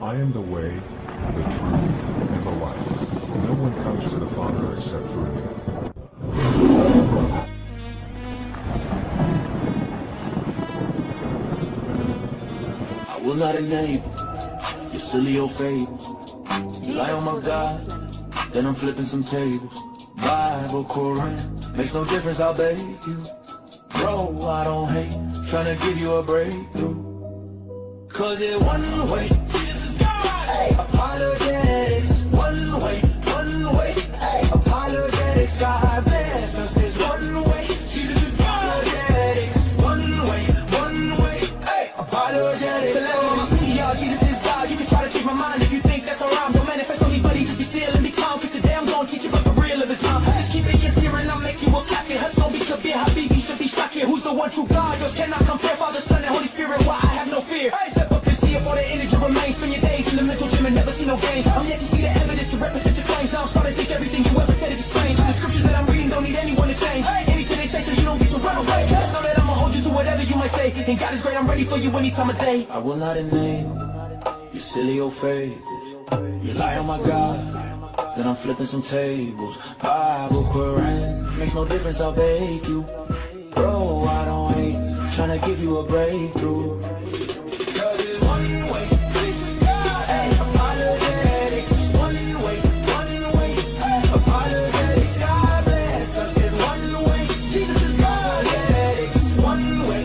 I am the way, the truth, and the life. No one comes to the Father except through me. I will not enable your silly old fables. You lie on my God, then I'm flipping some tables. Bible, Quran, makes no difference, I'll beg you. Bro, I don't hate, trying to give you a breakthrough. Cause it one way, Jesus is God. Hey, apologetics, one way, hey, apologetics, God bless us. There's one way, Jesus is God. Apologetics, one way, hey, apologetics. So let me see y'all, Jesus is God. You can try to change my mind if you think that's around. Don't manifest on me, buddy, just be still and be calm. Cause today I'm gonna teach you about the real of Islam. Just keep it sincere and I'll make you a kafir. Hus don't be kabir, habibi should be shakir. Who's the one true God? Yours cannot compare. Father, Son, and Holy Spirit, why I have no fear. Hey, step up and see if all the energy remains. Spend your days in the mental gym and never see no gains. I'm yet to see the evidence to represent your claims. Now I'm starting to think everything you ever said is strange. The scriptures that I'm reading don't need anyone to change. Anything they say so you don't get to run away. Just know that I'ma hold you to whatever you might say. And God is great, I'm ready for you any time of day. I will not enable your silly old fables. You lie on my God, then I'm flipping some tables. Bible, Quran, makes no difference, I'll beg you. Bro, I don't hate, trying to give you a breakthrough. Cause it's one way, Jesus is God. Hey, apologetics, one way, hey, apologetics, God bless us. There's one way, Jesus is God. Apologetics, one way,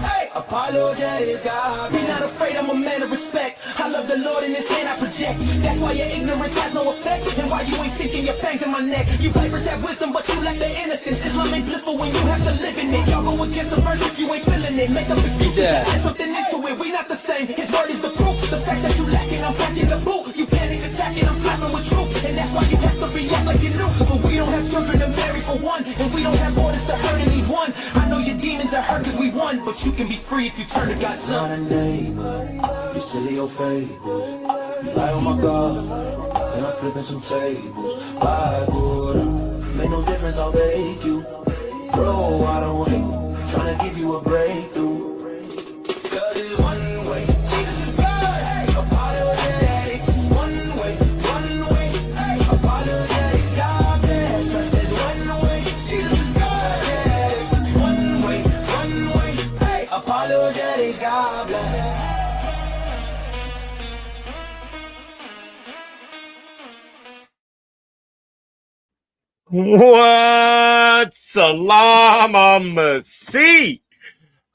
hey, apologetics, God. Be not afraid, I'm a man of respect. I love the Lord in His hand I project. That's why your ignorance has no effect, and why you ain't sinking your fangs in my neck. You vipers have wisdom, but you lack the innocence. Islam ain't blissful when you have to live in it. Y'all go against the verse if you ain't feeling it. Make up excuses and add something into it. We not the same. His word is the proof. The fact that you lacking, I'm packing the boot. You panic attacking, I'm slapping with truth, and that's why you have to react like you knew. But we don't have children to marry for one, and we don't have orders to hurt anyone. I know your demons are hurt cause we won, but you can be free if you turn to God's son. Not a neighbor, you silly old fables. You lie on my God, and I'm flipping some tables. Bible, make no difference, I'll beg you. Bro, I don't hate, trying to give you a breakthrough. Cause it's one way, Jesus is God. Hey, apologetics, one way, hey, apologetics, God bless us. There's one way, Jesus is God. Apologetics, one way, hey, apologetics, God bless. What? Salam Amasi.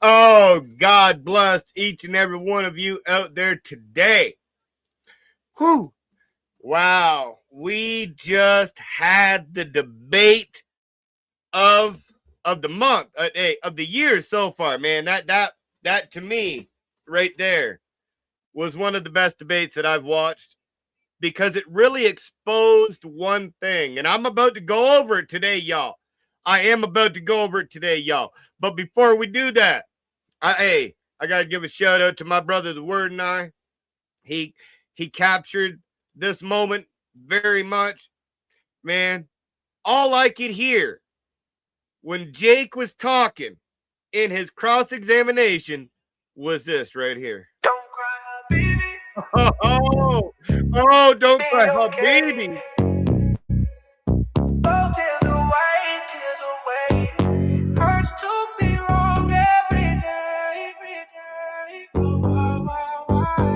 Oh, God bless each and every one of you out there today. Whew. Wow. We just had the debate of the month, of the year so far, man. That to me right there was one of the best debates that I've watched, because it really exposed one thing. And I'm about to go over it today, y'all. I am about to go over it today, y'all. But before we do that, I got to give a shout out to my brother, The Word, and I. He captured this moment very much. Man, all I could hear when Jake was talking in his cross-examination was this right here. Don't cry, baby. Oh, don't cry, baby. Oh, tears away. Hurts to be wrong every day.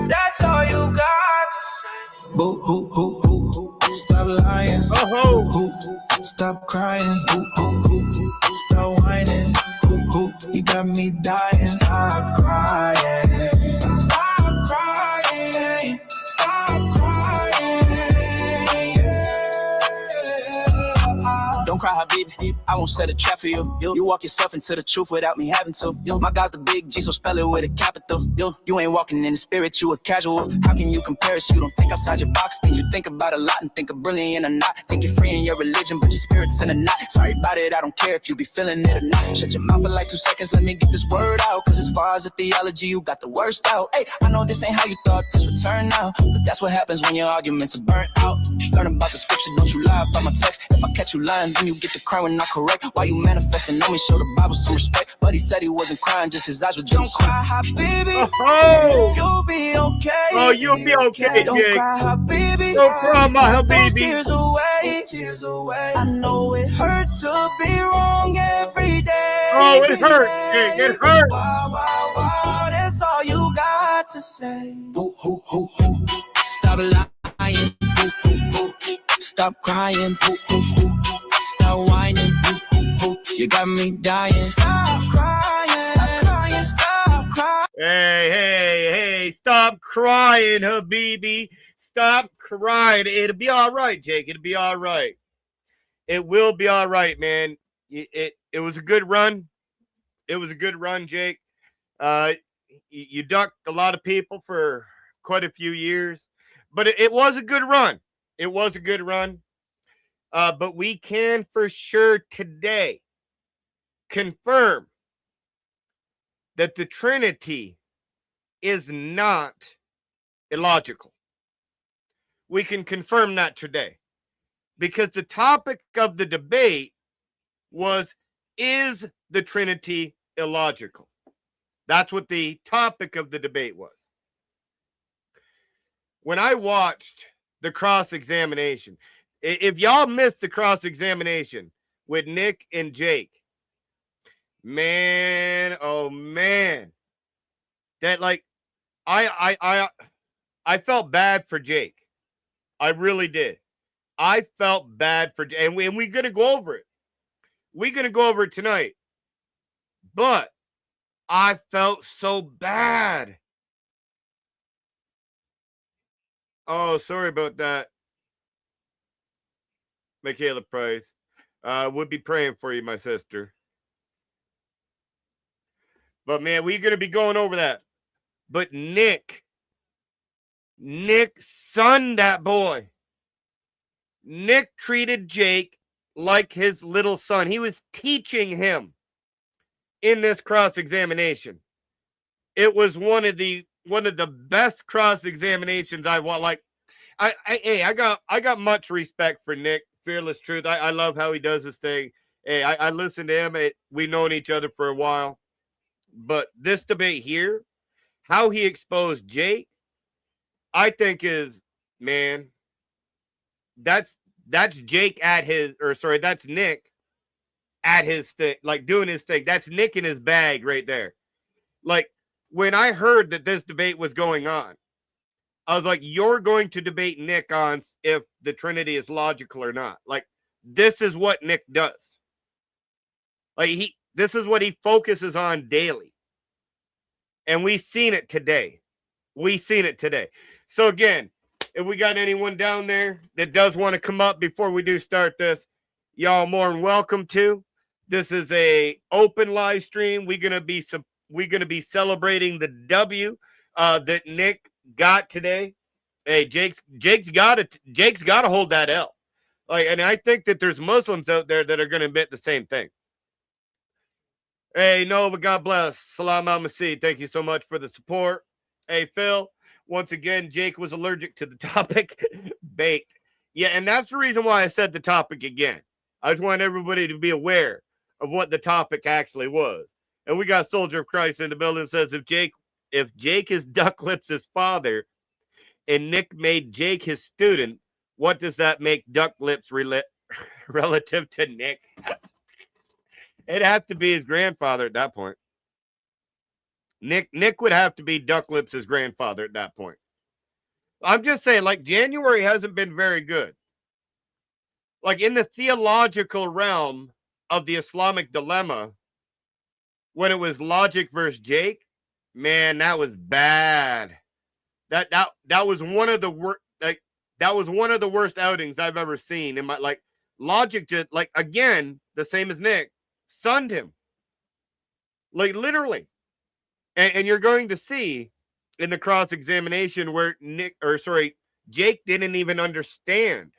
That's all you got to say. Boo, hoo, hoo, hoo, hoo. Stop lying. Oh, Hoo, hoo. Stop crying. Hoo, hoo, hoo. Stop whining. Hoo, hoo. You got me dying. Stop crying. Stop crying. Stop crying. Yeah. Don't cry, Habibi. I won't set a trap for you. You walk yourself into the truth without me having to. My God's the big G, so spell it with a capital. You ain't walking in the spirit, you a casual. How can you compare us? You don't think outside your box. Things you think about a lot and think of brilliant or not. Think you're free in your religion, but your spirit's in a knot. Sorry about it, I don't care if you be feeling it or not. Shut your mouth for like 2 seconds, let me get this word out. Cause as far as the theology, you got the worst out. Hey, I know this ain't how you thought this would turn out, but that's what happens when your arguments are burnt out. Learn about the scripture, don't you lie about my text. If I catch you lying, then you get the crown when I correct. Why you manifesting on me? Show the Bible some respect. But he said he wasn't crying, just his eyes were dim. Don't cry, habibi. Oh, You'll be okay. oh, you'll be okay, Don't Jake. cry, habibi. Don't cry, my Those habibi. tears away. Tears away. I know it hurts to be wrong every day. Oh, it hurts, Jake. It hurts. Wow, wow, wow. That's all you got to say. Hoo, hoo, hoo, hoo. Stop lying. Hoo, hoo, hoo. Stop crying. Hoo, hoo, hoo. Stop whining. Hoo, hoo, hoo. You got me dying. Stop crying. Stop crying. Stop crying. Hey, stop crying, habibi. Stop crying. It'll be all right, Jake. It'll be all right. It will be all right, man. It was a good run. It was a good run, Jake. You ducked a lot of people for quite a few years, but it was a good run. It was a good run. But we can for sure today confirm that the Trinity is not illogical. We can confirm that today because the topic of the debate was, is the Trinity illogical? That's what the topic of the debate was. When I watched the cross-examination, if y'all missed the cross-examination with Nick and Jake, man, oh man, that like I felt bad for Jake. I really did. I felt bad for, and we're gonna go over it. We're gonna go over it tonight. But I felt so bad. Oh, sorry about that, Michaela Price. We'll be praying for you, my sister. But man, we're gonna be going over that. But Nick sunned that boy. Nick treated Jake like his little son. He was teaching him in this cross-examination. It was one of the best cross-examinations I want. Like, I got much respect for Nick, Fearless Truth. I love how he does his thing. Hey, I listen to him. We've known each other for a while. But this debate here, how he exposed Jake, I think is, man, that's Jake at his, or sorry, that's Nick at his thing, like doing his thing. That's Nick in his bag right there. Like, when I heard that this debate was going on, I was like, you're going to debate Nick on if the Trinity is logical or not. Like, this is what Nick does. Like, this is what he focuses on daily. And we've seen it today. So again, if we got anyone down there that does want to come up before we do start this, y'all more than welcome to. This is a open live stream. We're gonna be celebrating the W that Nick got today. Hey, Jake's got to hold that L. Like, and I think that there's Muslims out there that are gonna admit the same thing. Hey, Nova, God bless. Salam al-Masih. Thank you so much for the support. Hey, Phil, once again, Jake was allergic to the topic. Baked. Yeah, and that's the reason why I said the topic again. I just want everybody to be aware of what the topic actually was. And we got Soldier of Christ in the building that says, if Jake is Duck Lips' father and Nick made Jake his student, what does that make Duck Lips relative to Nick? It'd have to be his grandfather at that point. Nick would have to be Duck Lips' grandfather at that point. I'm just saying, like, January hasn't been very good. Like, in the theological realm of the Islamic dilemma, when it was Logic versus Jake, man, that was bad. That was one of the worst. Like, that was one of the worst outings I've ever seen in my, like, Logic just, like, again, the same as Nick, sunned him, like, literally. And you're going to see in the cross-examination where Jake didn't even understand.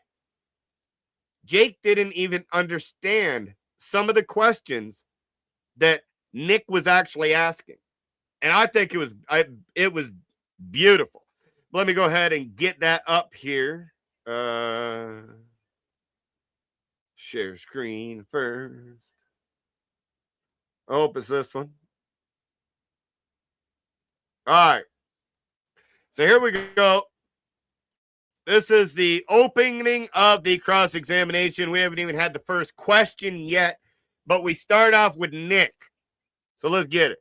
Jake didn't even understand some of the questions that Nick was actually asking. And I think it was beautiful. Let me go ahead and get that up here. Share screen first. I hope it's this one. All right. So here we go. This is the opening of the cross-examination. We haven't even had the first question yet, but we start off with Nick. So let's get it.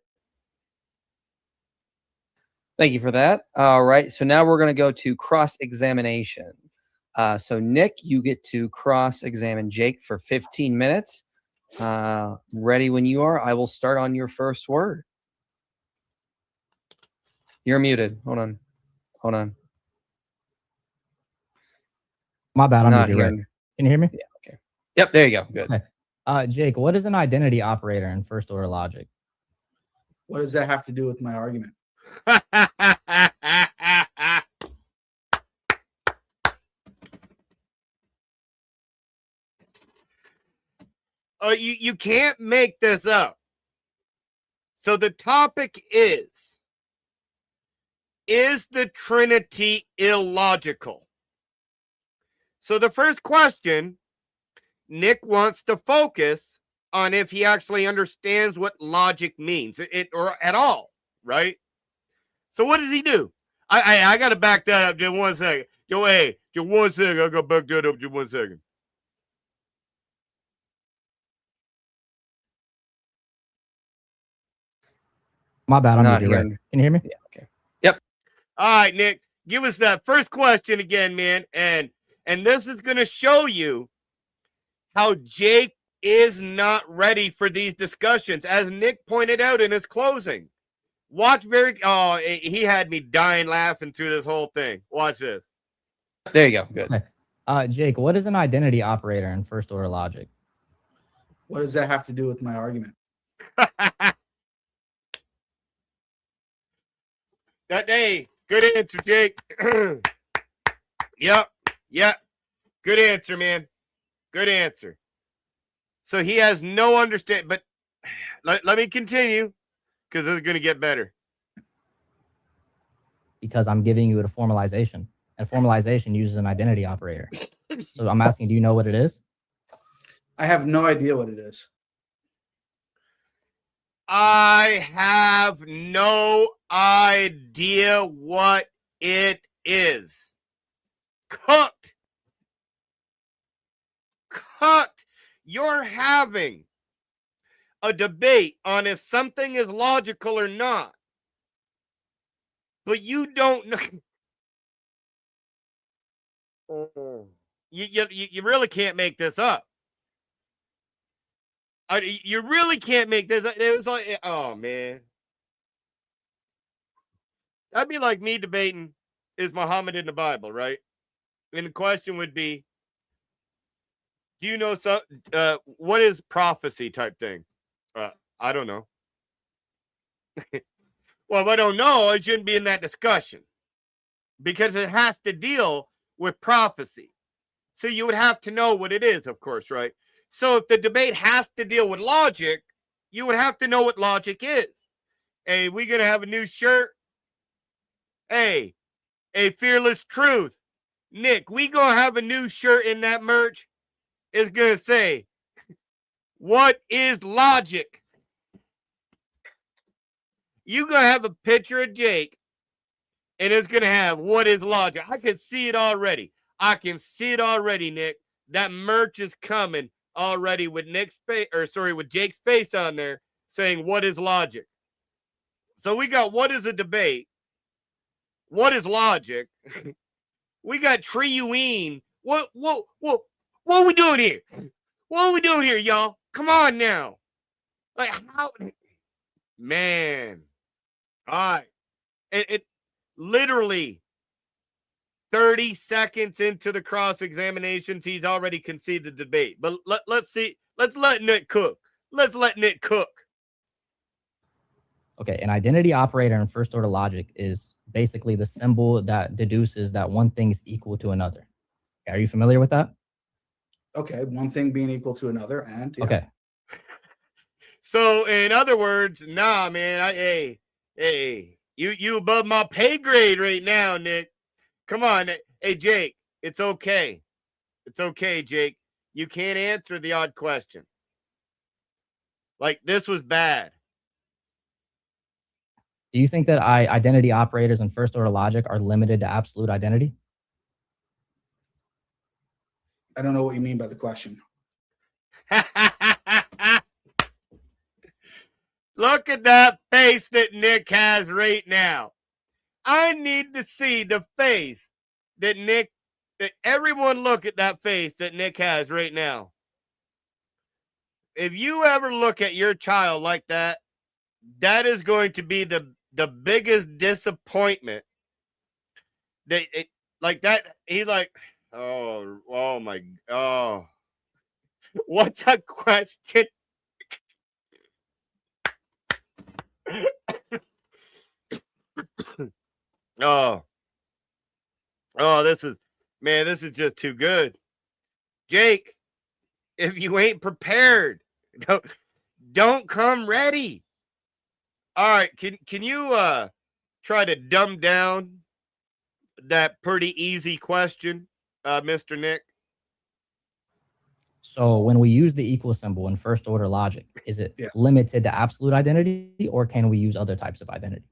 Thank you for that. All right. So now we're going to go to cross-examination. So Nick, you get to cross-examine Jake for 15 minutes. Ready when you are. I will start on your first word. You're muted. Hold on. My bad. I'm Not muted. Right. hearing. Can you hear me? Yeah. Okay. Yep. There you go. Good. Okay. Jake, what is an identity operator in first order logic? What does that have to do with my argument? You can't make this up. So the topic is the Trinity illogical? So the first question, Nick wants to focus on if he actually understands what logic means, or at all, right? So what does he do? I got to back that up just 1 second. Just 1 second. I got to back that up just 1 second. My bad. I'm Not muted. Right. hearing. Can you hear me? Yeah. Okay. Yep. All right, Nick, give us that first question again, man. And this is going to show you how Jake is not ready for these discussions, as Nick pointed out in his closing. Watch he had me dying laughing through this whole thing. Watch this. There you go. Good. Okay. Jake, what is an identity operator in first order logic? What does that have to do with my argument? Hey, good answer, Jake. Yep. Good answer, man. Good answer. So he has no understanding, but let me continue, because it's going to get better. Because I'm giving you a formalization, and formalization uses an identity operator. So I'm asking, do you know what it is? I have no idea what it is. I have no idea what it is. Cooked. You're having a debate on if something is logical or not, but you don't know. You really can't make this up. You really can't make this. It was like, oh man, that'd be like me debating, is Muhammad in the Bible, right? And the question would be, do you know what is prophecy type thing? I don't know. Well, if I don't know, I shouldn't be in that discussion, because it has to deal with prophecy. So you would have to know what it is, of course, right? So if the debate has to deal with logic, you would have to know what logic is. Hey, we going to have a new shirt? Hey, a fearless truth. Nick, we going to have a new shirt in that merch. It's going to say, what is logic? You going to have a picture of Jake, and it's going to have, what is logic? I can see it already. Nick. That merch is coming already with with Jake's face on there saying, what is logic? So we got, what is a debate? What is logic? We got Triuine. What are we doing here? What are we doing here, y'all? Come on now. Like, how? Man. All right. It literally 30 seconds into the cross-examinations, he's already conceded the debate. But let's see. Let's let Nick cook. Okay, an identity operator in first order logic is basically the symbol that deduces that one thing is equal to another. Okay, are you familiar with that? Okay, one thing being equal to another, and yeah. Okay. So in other words, nah, man. Hey, you above my pay grade right now, Nick. Come on, hey Jake. It's okay. Jake. you can't answer the odd question. Like, this was bad. Do you think that identity operators and first order logic are limited to absolute identity? I don't know what you mean by the question. Look at that face that Nick has right now. I need to see the face that everyone look at that face that Nick has right now. If you ever look at your child like that, that is going to be the biggest disappointment. Like that, he like, oh my, oh. What's a question? Oh, this is just too good. Jake, if you ain't prepared, don't come ready. All right, can you try to dumb down that pretty easy question, Mr. Nick? So when we use the equal symbol in first order logic, is it limited to absolute identity, or can we use other types of identity?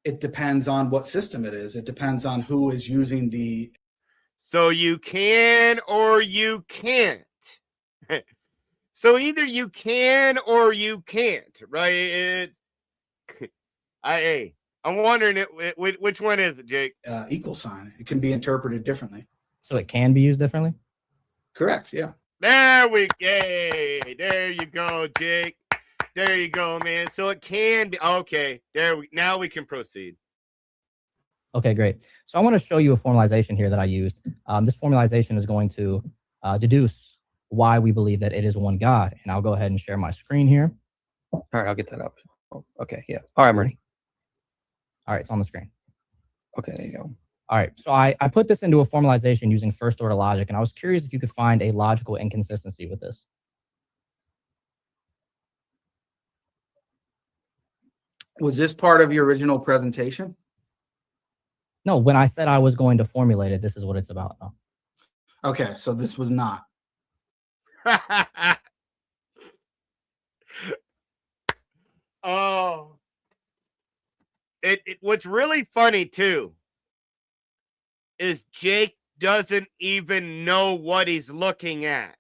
It depends on what system it is. It depends on who is using the. So you can or you can't. So either you can or you can't, right? I'm wondering which one is it, Jake? Equal sign. It can be interpreted differently. So it can be used differently? Correct. Yeah. There we go. There you go, Jake. There you go, man. So it can be okay. Now we can proceed. Okay, great. So I want to show you a formalization here that I used. This formalization is going to deduce why we believe that it is one God. And I'll go ahead and share my screen here. All right, I'll get that up. Oh, okay, yeah. All right, I'm ready. All right, it's on the screen. Okay, there you go. All right, so I put this into a formalization using first order logic, and I was curious if you could find a logical inconsistency with this. Was this part of your original presentation? No, when I said I was going to formulate it, this is what it's about. No. Okay, so this was not. Oh, what's really funny too is Jake doesn't even know what he's looking at.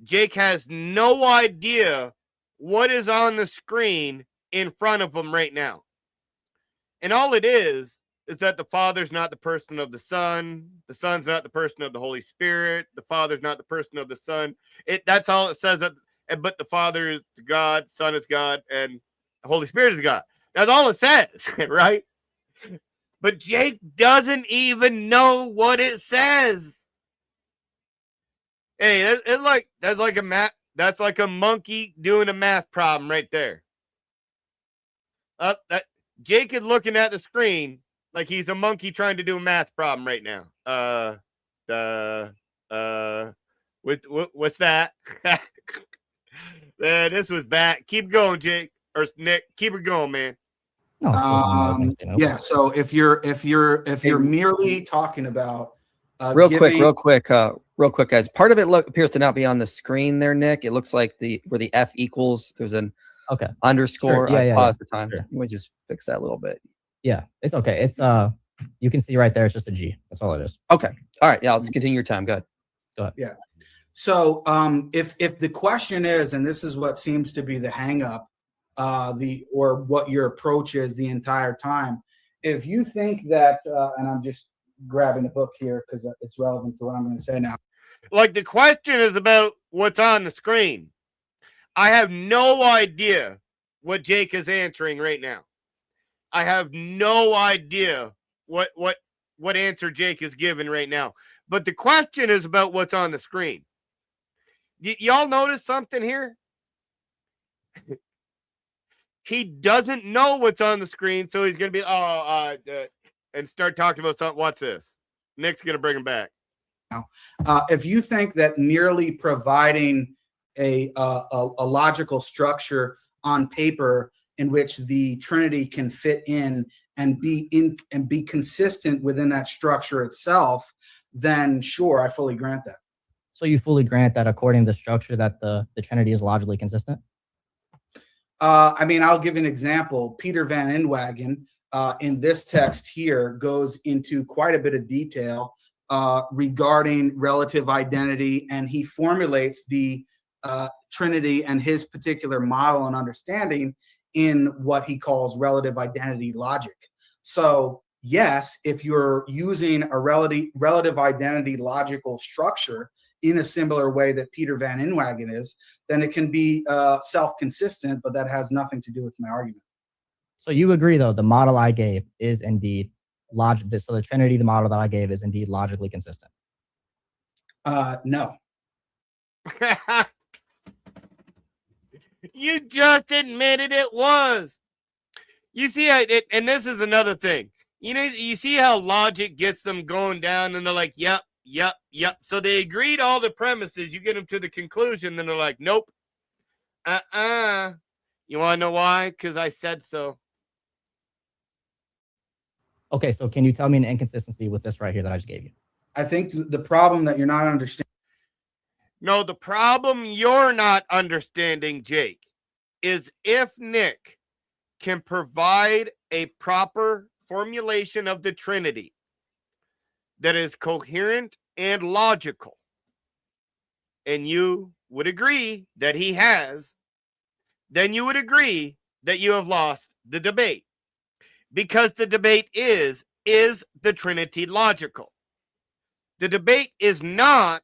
Jake has no idea what is on the screen in front of him right now. And all it is that the Father's not the person of the Son, the Son's not the person of the Holy Spirit, the Father's not the person of the Son. That's all it says. But the Father is God, Son is God, and the Holy Spirit is God. That's all it says, right? But Jake doesn't even know what it says. Hey, that's like a monkey doing a math problem right there. Jake is looking at the screen like he's a monkey trying to do a math problem right now. What's that? Man, this was bad. Keep going, Jake or Nick. Keep it going, man. No, yeah. So if you're merely talking about real quick, guys. Part of it appears to not be on the screen there, Nick. It looks like where the F equals. There's an underscore. Sure. I paused the time. Sure. Let me just fix that a little bit. Yeah, it's okay. It's you can see right there. It's just a G. That's all it is. Okay. All right. Yeah. Let's continue your time. Go ahead. Yeah. So if the question is, and this is what seems to be the hang up, or what your approach is the entire time, if you think that, and I'm just grabbing the book here because it's relevant to what I'm going to say now. Like the question is about what's on the screen. I have no idea what Jake is answering right now. I have no idea what answer Jake is giving right now. But the question is about what's on the screen. Y'all notice something here? He doesn't know what's on the screen, so he's going to be, and start talking about something. Watch this. Nick's going to bring him back. If you think that merely providing a logical structure on paper in which the Trinity can fit in and be consistent within that structure itself, then sure, I fully grant that. So you fully grant that according to the structure that the Trinity is logically consistent? I mean, I'll give an example. Peter Van Inwagen in this text here goes into quite a bit of detail regarding relative identity, and he formulates the Trinity and his particular model and understanding in what he calls relative identity logic. So yes, if you're using a relative identity logical structure in a similar way that Peter Van Inwagen is, then it can be self-consistent, but that has nothing to do with my argument. So you agree, though, the model I gave is indeed logic. So the Trinity, the model that I gave, is indeed logically consistent. No. You just admitted it was. You see, and this is another thing. You know, you see how logic gets them going down, and they're like, yep. So they agreed all the premises. You get them to the conclusion, then they're like, nope. You want to know why? Because I said so. Okay, so can you tell me an inconsistency with this right here that I just gave you? I think the problem that you're not understanding. No, the problem you're not understanding, Jake, is if Nick can provide a proper formulation of the Trinity that is coherent and logical, and you would agree that he has, then you would agree that you have lost the debate. Because the debate is the Trinity logical? The debate is not,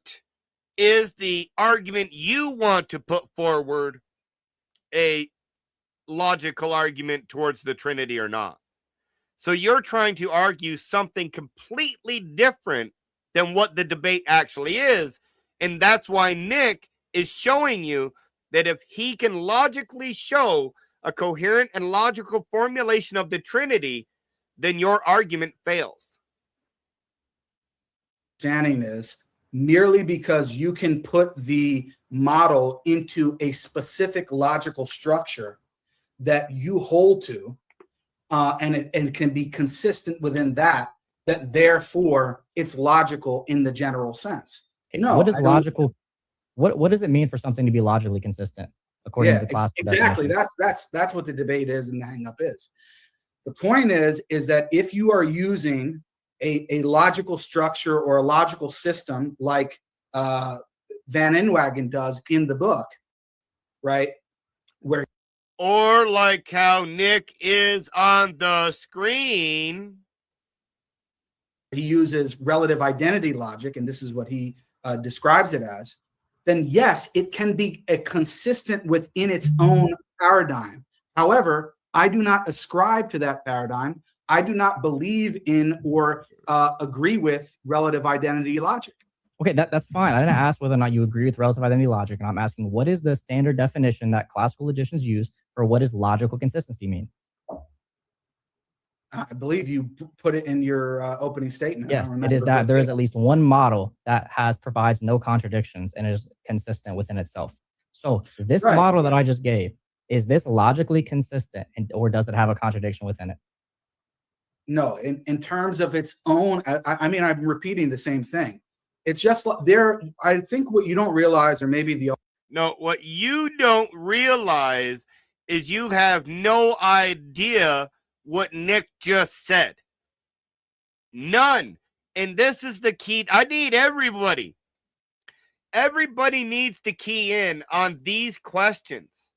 is the argument you want to put forward a logical argument towards the Trinity or not? So you're trying to argue something completely different than what the debate actually is. And that's why Nick is showing you that if he can logically show a coherent and logical formulation of the Trinity, then your argument fails. Understanding is merely because you can put the model into a specific logical structure that you hold to, and it can be consistent within that therefore it's logical in the general sense. No, what is logical? What does it mean for something to be logically consistent according to the classical exactly definition? that's what the debate is and the hang up is. The point is that if you are using a logical structure or a logical system like Van Inwagen does in the book, right, where or like how Nick is on the screen, he uses relative identity logic, and this is what he describes it as, then yes, it can be consistent within its own paradigm. However, I do not ascribe to that paradigm. I do not believe in or agree with relative identity logic. Okay, that's fine. I didn't ask whether or not you agree with relative identity logic, and I'm asking what is the standard definition that classical logicians use for what does logical consistency mean? I believe you put it in your opening statement. Yes, it is that there is at least one model that provides no contradictions and is consistent within itself. So this model that I just gave, is this logically consistent, or does it have a contradiction within it? No, in terms of its own, I mean, I'm repeating the same thing. It's just there. I think what you don't realize, or maybe what you don't realize is you have no idea what Nick just said. None. And this is the key. I need everybody. Everybody needs to key in on these questions.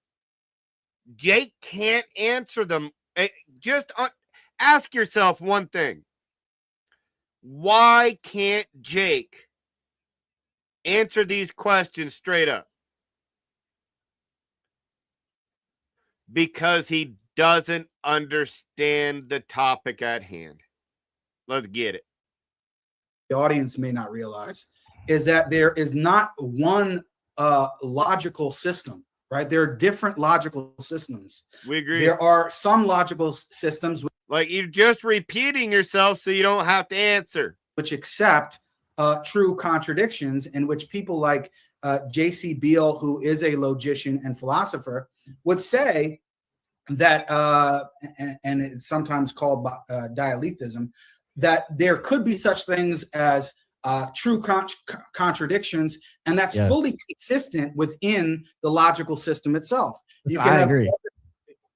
Jake can't answer them. Just ask yourself one thing. Why can't Jake answer these questions straight up? Because he doesn't understand the topic at hand. Let's get it. The audience may not realize is that there is not one logical system, right? There are different logical systems. We agree. There are some logical systems like you're just repeating yourself so you don't have to answer, which accept true contradictions, in which people like J.C. Beale, who is a logician and philosopher, would say that, and it's sometimes called dialethism, that there could be such things as true contradictions, and that's Yes. fully consistent within the logical system itself. Listen, You can I have, agree.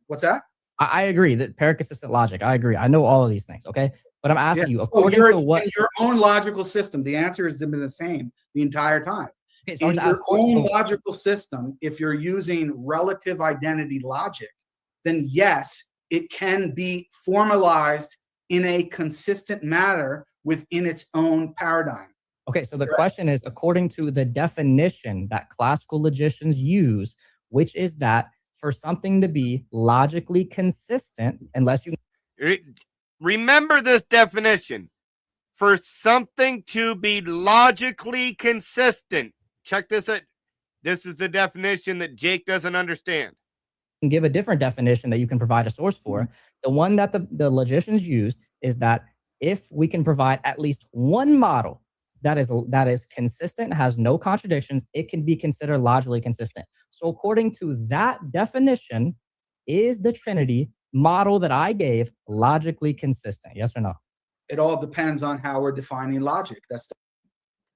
what's that? I agree that paraconsistent logic. I agree. I know all of these things. Okay. But I'm asking you, So according to what in your own logical system, the answer has been the same the entire time. okay, so In your own logical system, if you're using relative identity logic, then yes, it can be formalized in a consistent manner within its own paradigm. okay, so the question is, according to the definition that classical logicians use, which is that for something to be logically consistent, unless you Remember this definition. For something to be logically consistent. Check this out. This is the definition that Jake doesn't understand. can give a different definition that you can provide a source for. The one that the logicians use is that if we can provide at least one model that is consistent, has no contradictions, it can be considered logically consistent. So according to that definition, is the Trinity model that I gave logically consistent? Yes or no? It all depends on how we're defining logic.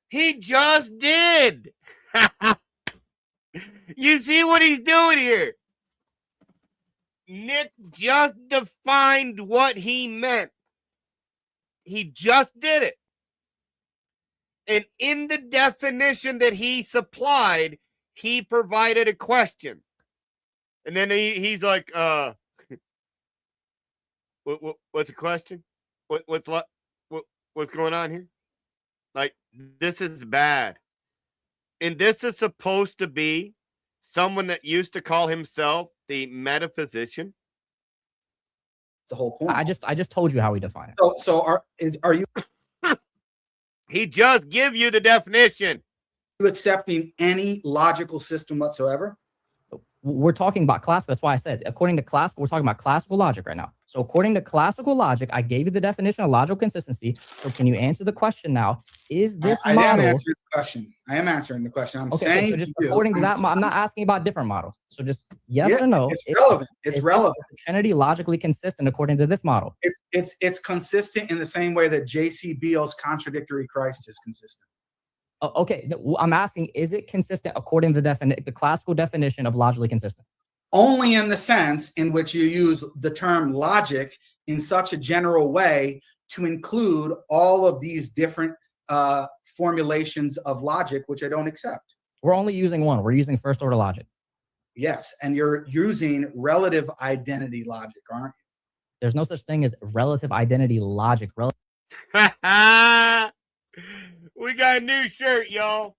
He just did. You see what he's doing here? Nick just defined what he meant. He just did it. And in the definition that he supplied, he provided a question. And then he's like, what's the question? What's going on here? Like, this is bad. And this is supposed to be someone that used to call himself the metaphysician. The whole point. I just told you how we define it. So are you He just give you the definition. accepting any logical system whatsoever? We're talking about class. That's why I said, according to classical, we're talking about classical logic right now. So according to classical logic, I gave you the definition of logical consistency. So can you answer the question now? Is this I model? am answering the question. I am answering the question. I'm saying so just according to that, I'm not asking about different models. So just yes or no. It's relevant. It's relevant. The Trinity logically consistent according to this model? It's consistent in the same way that J.C. Beale's contradictory Christ is consistent. Okay, I'm asking, is it consistent according to the classical definition of logically consistent? Only in the sense in which you use the term logic in such a general way to include all of these different formulations of logic, which I don't accept. We're only using one. We're using first order logic. Yes, and you're using relative identity logic, aren't you? There's no such thing as relative identity logic. We got a new shirt, y'all.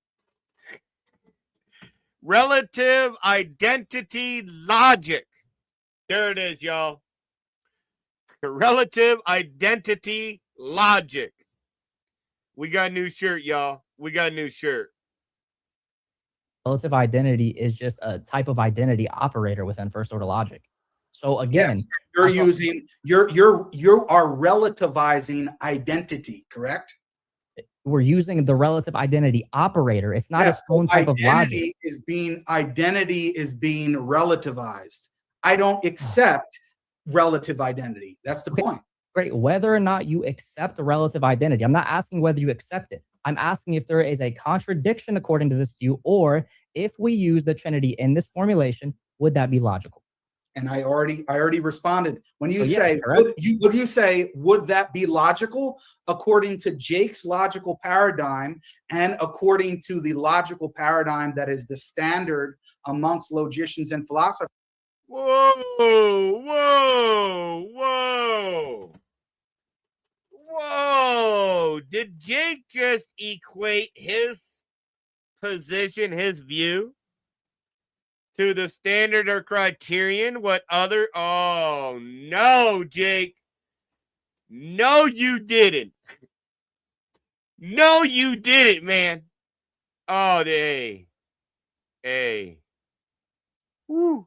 Relative identity logic. There it is, y'all. Relative identity logic. We got a new shirt, y'all. We got a new shirt. Relative identity is just a type of identity operator within first order logic. So again, yes, you are relativizing identity, correct? We're using the relative identity operator. It's not its own type of logic. Identity is being relativized. I don't accept relative identity. That's the point. Great. Whether or not you accept the relative identity, I'm not asking whether you accept it. I'm asking if there is a contradiction according to this view, or if we use the Trinity in this formulation, would that be logical? And I already responded. When you would that be logical according to Jake's logical paradigm and according to the logical paradigm that is the standard amongst logicians and philosophers? Whoa. Did Jake just equate his position, his view, to the standard or criterion? Oh, no, Jake. No, you didn't. No, you didn't, man. Oh, hey. Woo.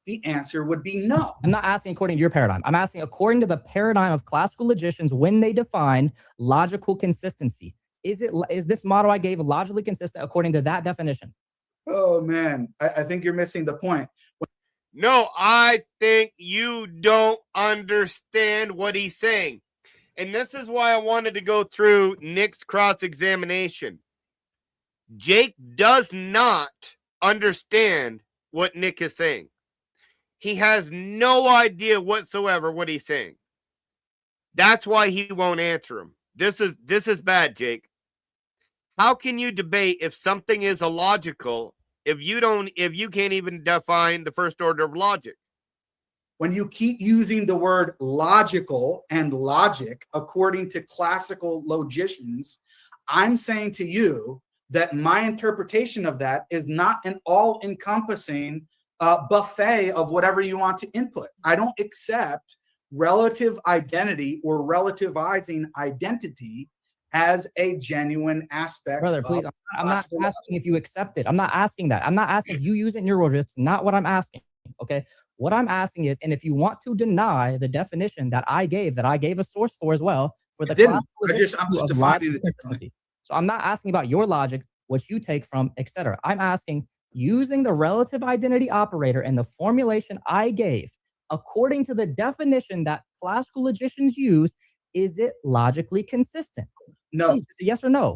The answer would be no. I'm not asking according to your paradigm. I'm asking according to the paradigm of classical logicians when they define logical consistency. Is this model I gave logically consistent according to that definition? Oh, man. I think you're missing the point. No, I think you don't understand what he's saying. And this is why I wanted to go through Nick's cross-examination. Jake does not understand what Nick is saying. He has no idea whatsoever what he's saying. That's why he won't answer him. This is bad, Jake. How can you debate if something is illogical if you can't even define the first order of logic? When you keep using the word logical and logic according to classical logicians, I'm saying to you that my interpretation of that is not an all-encompassing buffet of whatever you want to input. I don't accept relative identity or relativizing identity as a genuine aspect. Brother, please, I'm not asking if you accept it. I'm not asking that. I'm not asking if you use it in your words. It's not what I'm asking. Okay. What I'm asking is, and if you want to deny the definition that I gave a source for as well, for the classical of logic and consistency. So I'm not asking about your logic, what you take from, etc. I'm asking, using the relative identity operator and the formulation I gave, according to the definition that classical logicians use, is it logically consistent? No. Please, yes or no?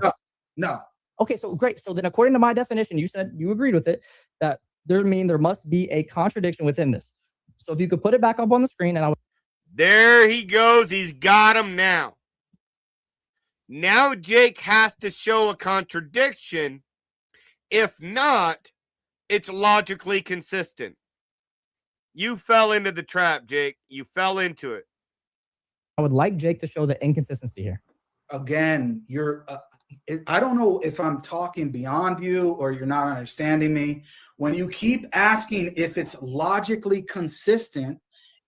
No. Okay, so great. So then according to my definition, you said you agreed with it, that there must be a contradiction within this. So if you could put it back up on the screen and I would. There he goes. He's got him now. Now Jake has to show a contradiction. If not, it's logically consistent. You fell into the trap, Jake. You fell into it. I would like Jake to show the inconsistency here. Again, I don't know if I'm talking beyond you or you're not understanding me. When you keep asking if it's logically consistent,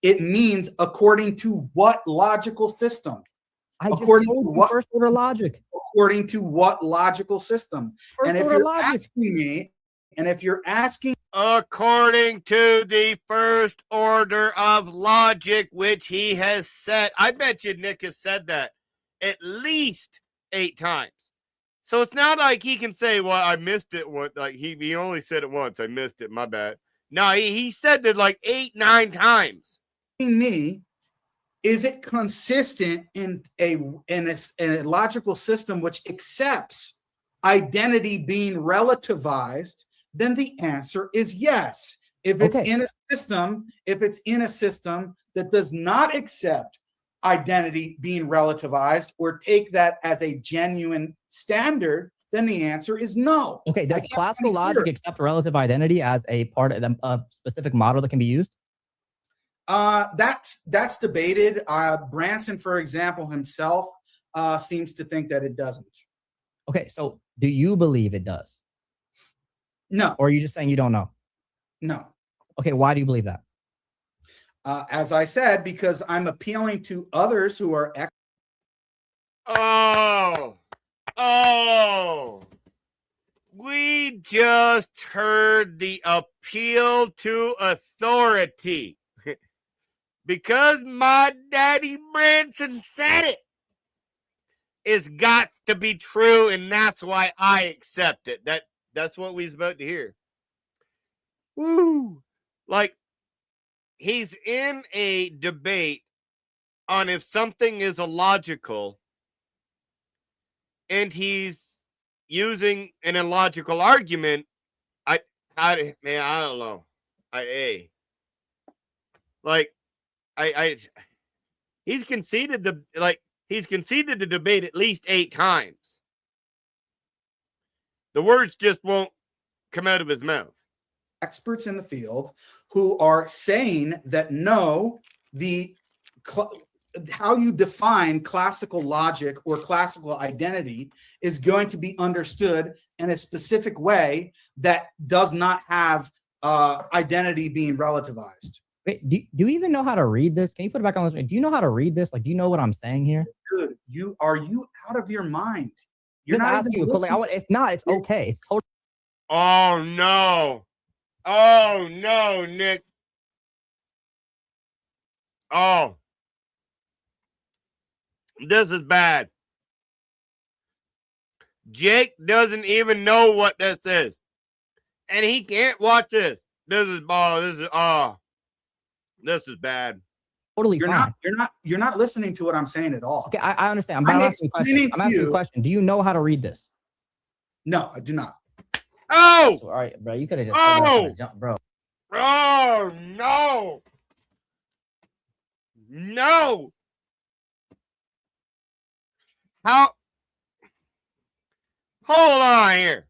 it means according to what logical system? I just told you first order logic. According to what logical system? First order logic. Asking me, and if you're asking according to the first order of logic, which he has said, I bet you Nick has said that at least 8 times. So it's not like he can say, well, I missed it. Like he only said it once. I missed it. My bad. No, he said that like 8, 9 times. Me, is it consistent in a logical system which accepts identity being relativized? Then the answer is yes. If it's in a system that does not accept identity being relativized or take that as a genuine standard, then the answer is no. Okay, does classical logic accept relative identity as a part of a specific model that can be used? That's debated. Branson, for example, himself seems to think that it doesn't. Okay, so do you believe it does? No. Or are you just saying you don't know? No. Okay, why do you believe that? As I said, because I'm appealing to others who are. We just heard the appeal to authority. Because my daddy Branson said it. It's got to be true, and that's why I accept it. That's what we's about to hear. Woo! Like, he's in a debate on if something is illogical, and he's using an illogical argument. I don't know. He's conceded the debate at least 8 times. The words just won't come out of his mouth. Experts in the field who are saying that no, how you define classical logic or classical identity is going to be understood in a specific way that does not have identity being relativized. Wait, do you even know how to read this? Can you put it back on this? Do you know how to read this? Like, do you know what I'm saying here? Dude, are you out of your mind? You're just not asking you. If not, it's okay. It's totally. Oh no! Oh no, Nick! Oh, this is bad. Jake doesn't even know what this is, and he can't watch this. This is bad. totally fine. You're not listening to what I'm saying at all. Okay, I understand. I'm asking you a question. Do you know how to read this? No, I do not. Oh! So, all right, bro. You could have just jump, bro. Oh, no! No! How? Hold on here.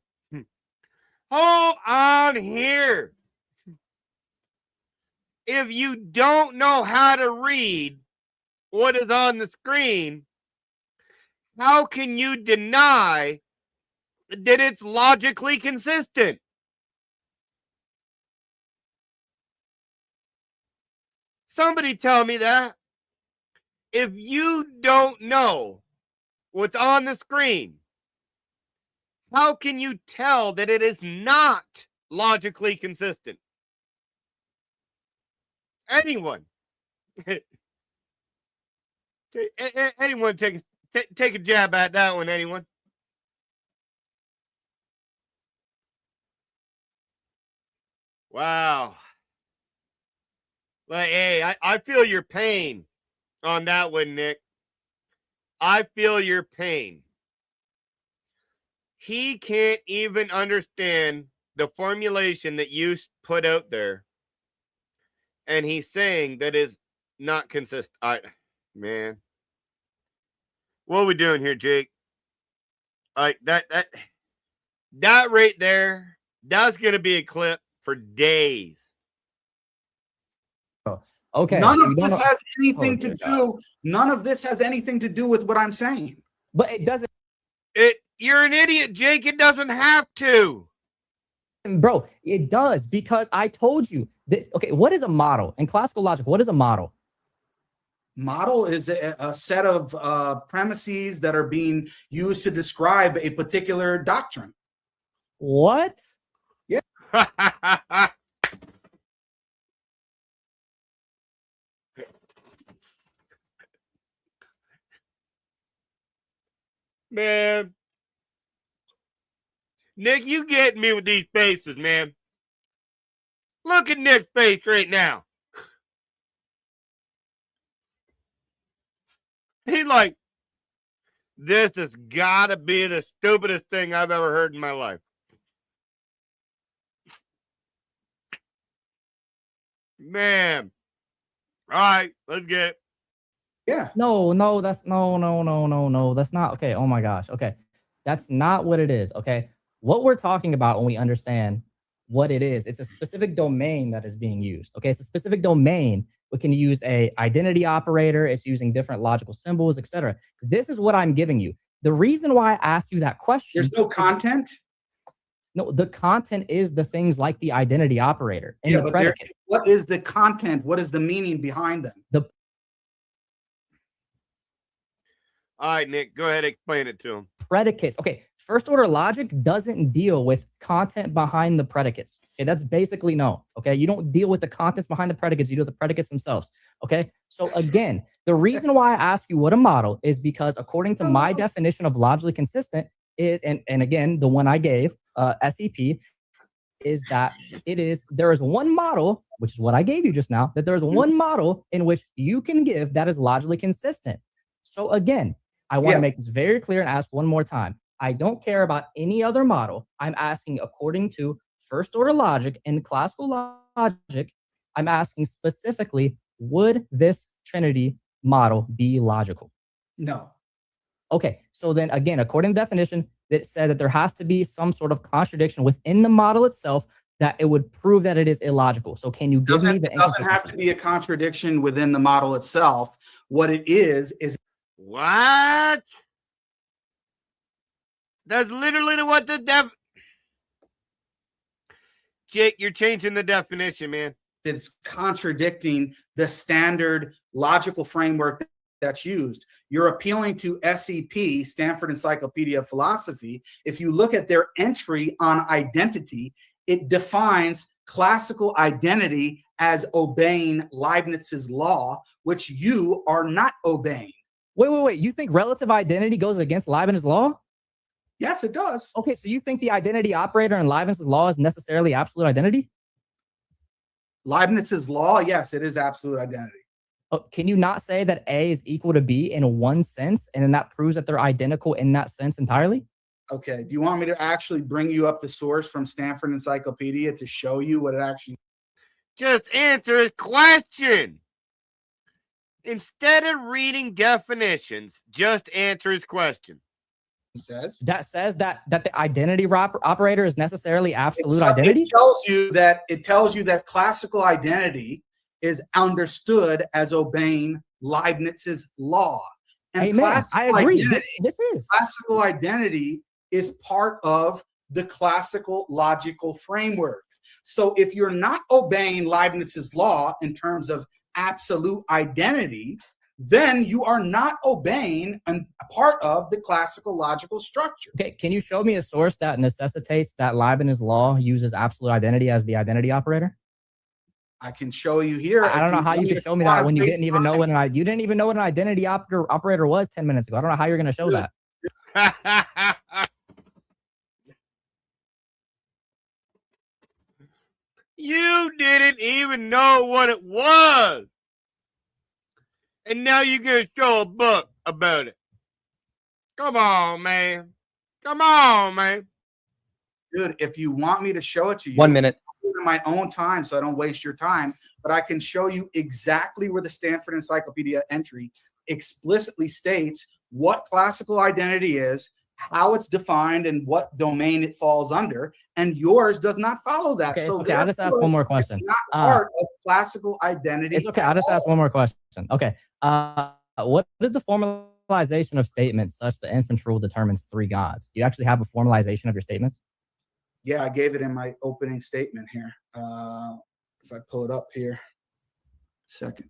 Hold on here. If you don't know how to read what is on the screen, how can you deny that it's logically consistent? Somebody tell me that. If you don't know what's on the screen, how can you tell that it is not logically consistent? Anyone. Anyone take a jab at that one, anyone? Wow. Like, hey, I feel your pain on that one, Nick. I feel your pain. He can't even understand the formulation that you put out there. And he's saying that is not consistent. Man. What are we doing here, Jake? Like that right there, that's gonna be a clip for days. Okay. None of this has anything to do. None of this has anything to do with what I'm saying. But it doesn't. You're an idiot, Jake. It doesn't have to. Bro, it does, because I told you that. Okay, what is a model in classical logic? What is a model? Model is a set of premises that are being used to describe a particular doctrine. What? Yeah. Man. Nick, you get me with these faces, man. Look at Nick's face right now. He's like, this has got to be the stupidest thing I've ever heard in my life. Man. All right, let's get it. Yeah. No, that's no. That's not okay. Oh my gosh. Okay. That's not what it is. Okay. What we're talking about when we understand what it is, it's a specific domain that is being used. Okay. It's a specific domain. We can use a identity operator. It's using different logical symbols, etc. This is what I'm giving you. The reason why I asked you that question. There's no content. No, the content is the things like the identity operator and the predicate. What is the content? What is the meaning behind them? All right, Nick, go ahead and explain it to him. Predicates. Okay, first order logic doesn't deal with content behind the predicates. Okay, that's basically no. Okay, you don't deal with the contents behind the predicates, you deal with the predicates themselves. Okay, so again, the reason why I ask you what a model is because according to my definition of logically consistent is, and again, the one I gave, SEP, is that there is one model, which is what I gave you just now, that there is one model in which you can give that is logically consistent. So again, I want to make this very clear and ask one more time. I don't care about any other model. I'm asking according to first order logic and classical logic, I'm asking specifically, would this trinity model be logical? No. Okay, so then again, according to the definition, that said that there has to be some sort of contradiction within the model itself that it would prove that it is illogical. So can you give me the... It doesn't have to be a contradiction within the model itself. What it is... What? That's literally what the Jake, you're changing the definition, man. It's contradicting the standard logical framework that's used. You're appealing to SEP, Stanford Encyclopedia of Philosophy. If you look at their entry on identity, it defines classical identity as obeying Leibniz's law, which you are not obeying. Wait. You think relative identity goes against Leibniz's law? Yes, it does. Okay, so you think the identity operator in Leibniz's law is necessarily absolute identity? Leibniz's law, yes, it is absolute identity. But can you not say that A is equal to B in one sense, and then that proves that they're identical in that sense entirely? Okay. Do you want me to actually bring you up the source from Stanford Encyclopedia to show you what it actually? Just answer his question. Instead of reading definitions, just answer his question. Says that says that the identity operator is necessarily absolute identity. It tells you that classical identity is understood as obeying Leibniz's law. And Amen. I agree. This is classical identity is part of the classical logical framework. So if you're not obeying Leibniz's law in terms of absolute identity, then you are not obeying a part of the classical logical structure. Okay, can you show me a source that necessitates that Leibniz law uses absolute identity as the identity operator? I can show you here. I don't know how you could show me that when you didn't even know what you didn't even know what an identity operator was 10 minutes ago. I don't know how you're going to show that. You didn't even know what it was. And now you're going to show a book about it. Come on, man. Come on, man. Dude, if you want me to show it to you, 1 minute. I'll do it in my own time so I don't waste your time, but I can show you exactly where the Stanford Encyclopedia entry explicitly states what classical identity is, how it's defined, and what domain it falls under, and yours does not follow that. Okay, so okay. I'll just ask one more question. It's not part of classical identity. It's okay. I'll just ask one more question. Okay. What is the formalization of statements such the inference rule determines 3 gods? Do you actually have a formalization of your statements? Yeah, I gave it in my opening statement here. If I pull it up here, second.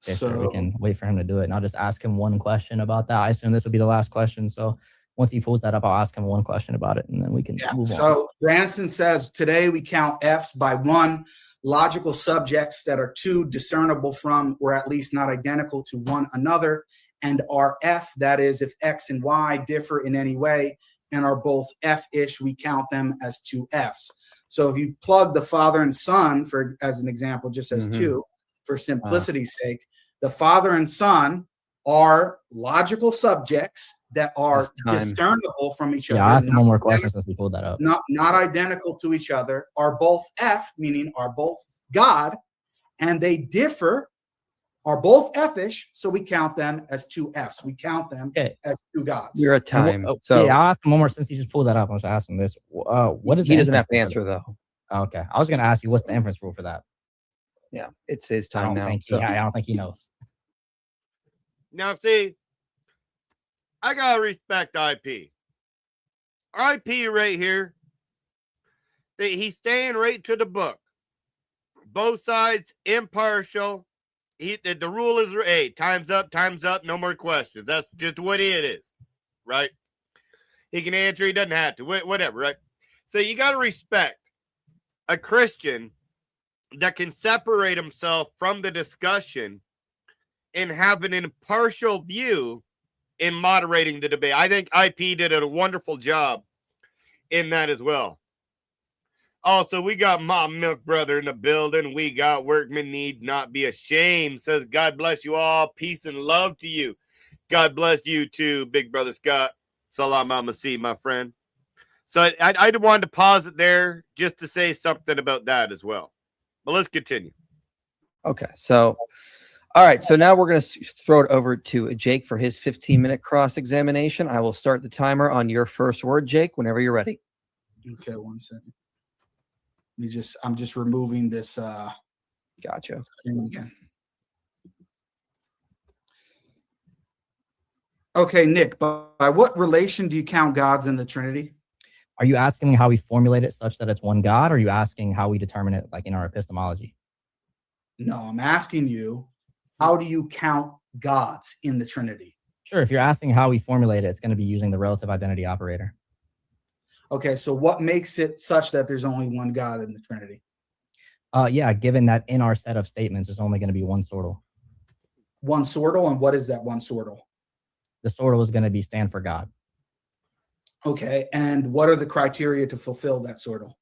Okay, so we can wait for him to do it, and I'll just ask him one question about that. I assume this will be the last question. So once he pulls that up, I'll ask him one question about it, and then we can move on. So Branson says, today we count F's by 1 logical subjects that are 2 discernible from, or at least not identical to one another, and are F, that is, if X and Y differ in any way and are both F-ish, we count them as 2 F's. So if you plug the Father and Son, for as an example, just as 2, for simplicity's sake, the Father and Son are logical subjects that are discernible from each other. Yeah, I'll ask him one more question since he pulled that up. Not identical to each other, are both F, meaning are both God, and they differ, are both F-ish, so we count them as 2 F's. We count them as 2 gods. We're at time. So yeah, I'll ask him one more since he just pulled that up. I'll just ask him this. What is he doesn't have to answer though. Okay, I was going to ask you what's the inference rule for that. Yeah, it's his time now. I don't think he knows. Now, see, I got to respect IP. IP right here, he's staying right to the book. Both sides, impartial. The rule is, hey, time's up, no more questions. That's just what it is, right? He can answer, he doesn't have to, whatever, right? So you got to respect a Christian that can separate himself from the discussion and have an impartial view in moderating the debate. I think IP did a wonderful job in that as well. Also, we got Mom Milk Brother in the building. We got Workman Needs Not Be Ashamed. Says, God bless you all. Peace and love to you. God bless you too, Big Brother Scott. Salam Alaikum, my friend. So I wanted to pause it there just to say something about that as well. But let's continue. Okay, so all right, so now we're going to throw it over to Jake for his 15-minute cross-examination. I will start the timer on your first word, Jake, whenever you're ready. Okay, 1 second. I'm just removing this. Gotcha. Again. Okay, Nick, by what relation do you count gods in the Trinity? Are you asking how we formulate it such that it's one God, or are you asking how we determine it, like in our epistemology? No, I'm asking you, how do you count gods in the Trinity? Sure. If you're asking how we formulate it, it's going to be using the relative identity operator. Okay, so what makes it such that there's only one God in the Trinity? Yeah, given that in our set of statements, there's only going to be one sortal. One sortal, and what is that one sortal? The sortal is going to be stand for God. Okay, and what are the criteria to fulfill that sortal?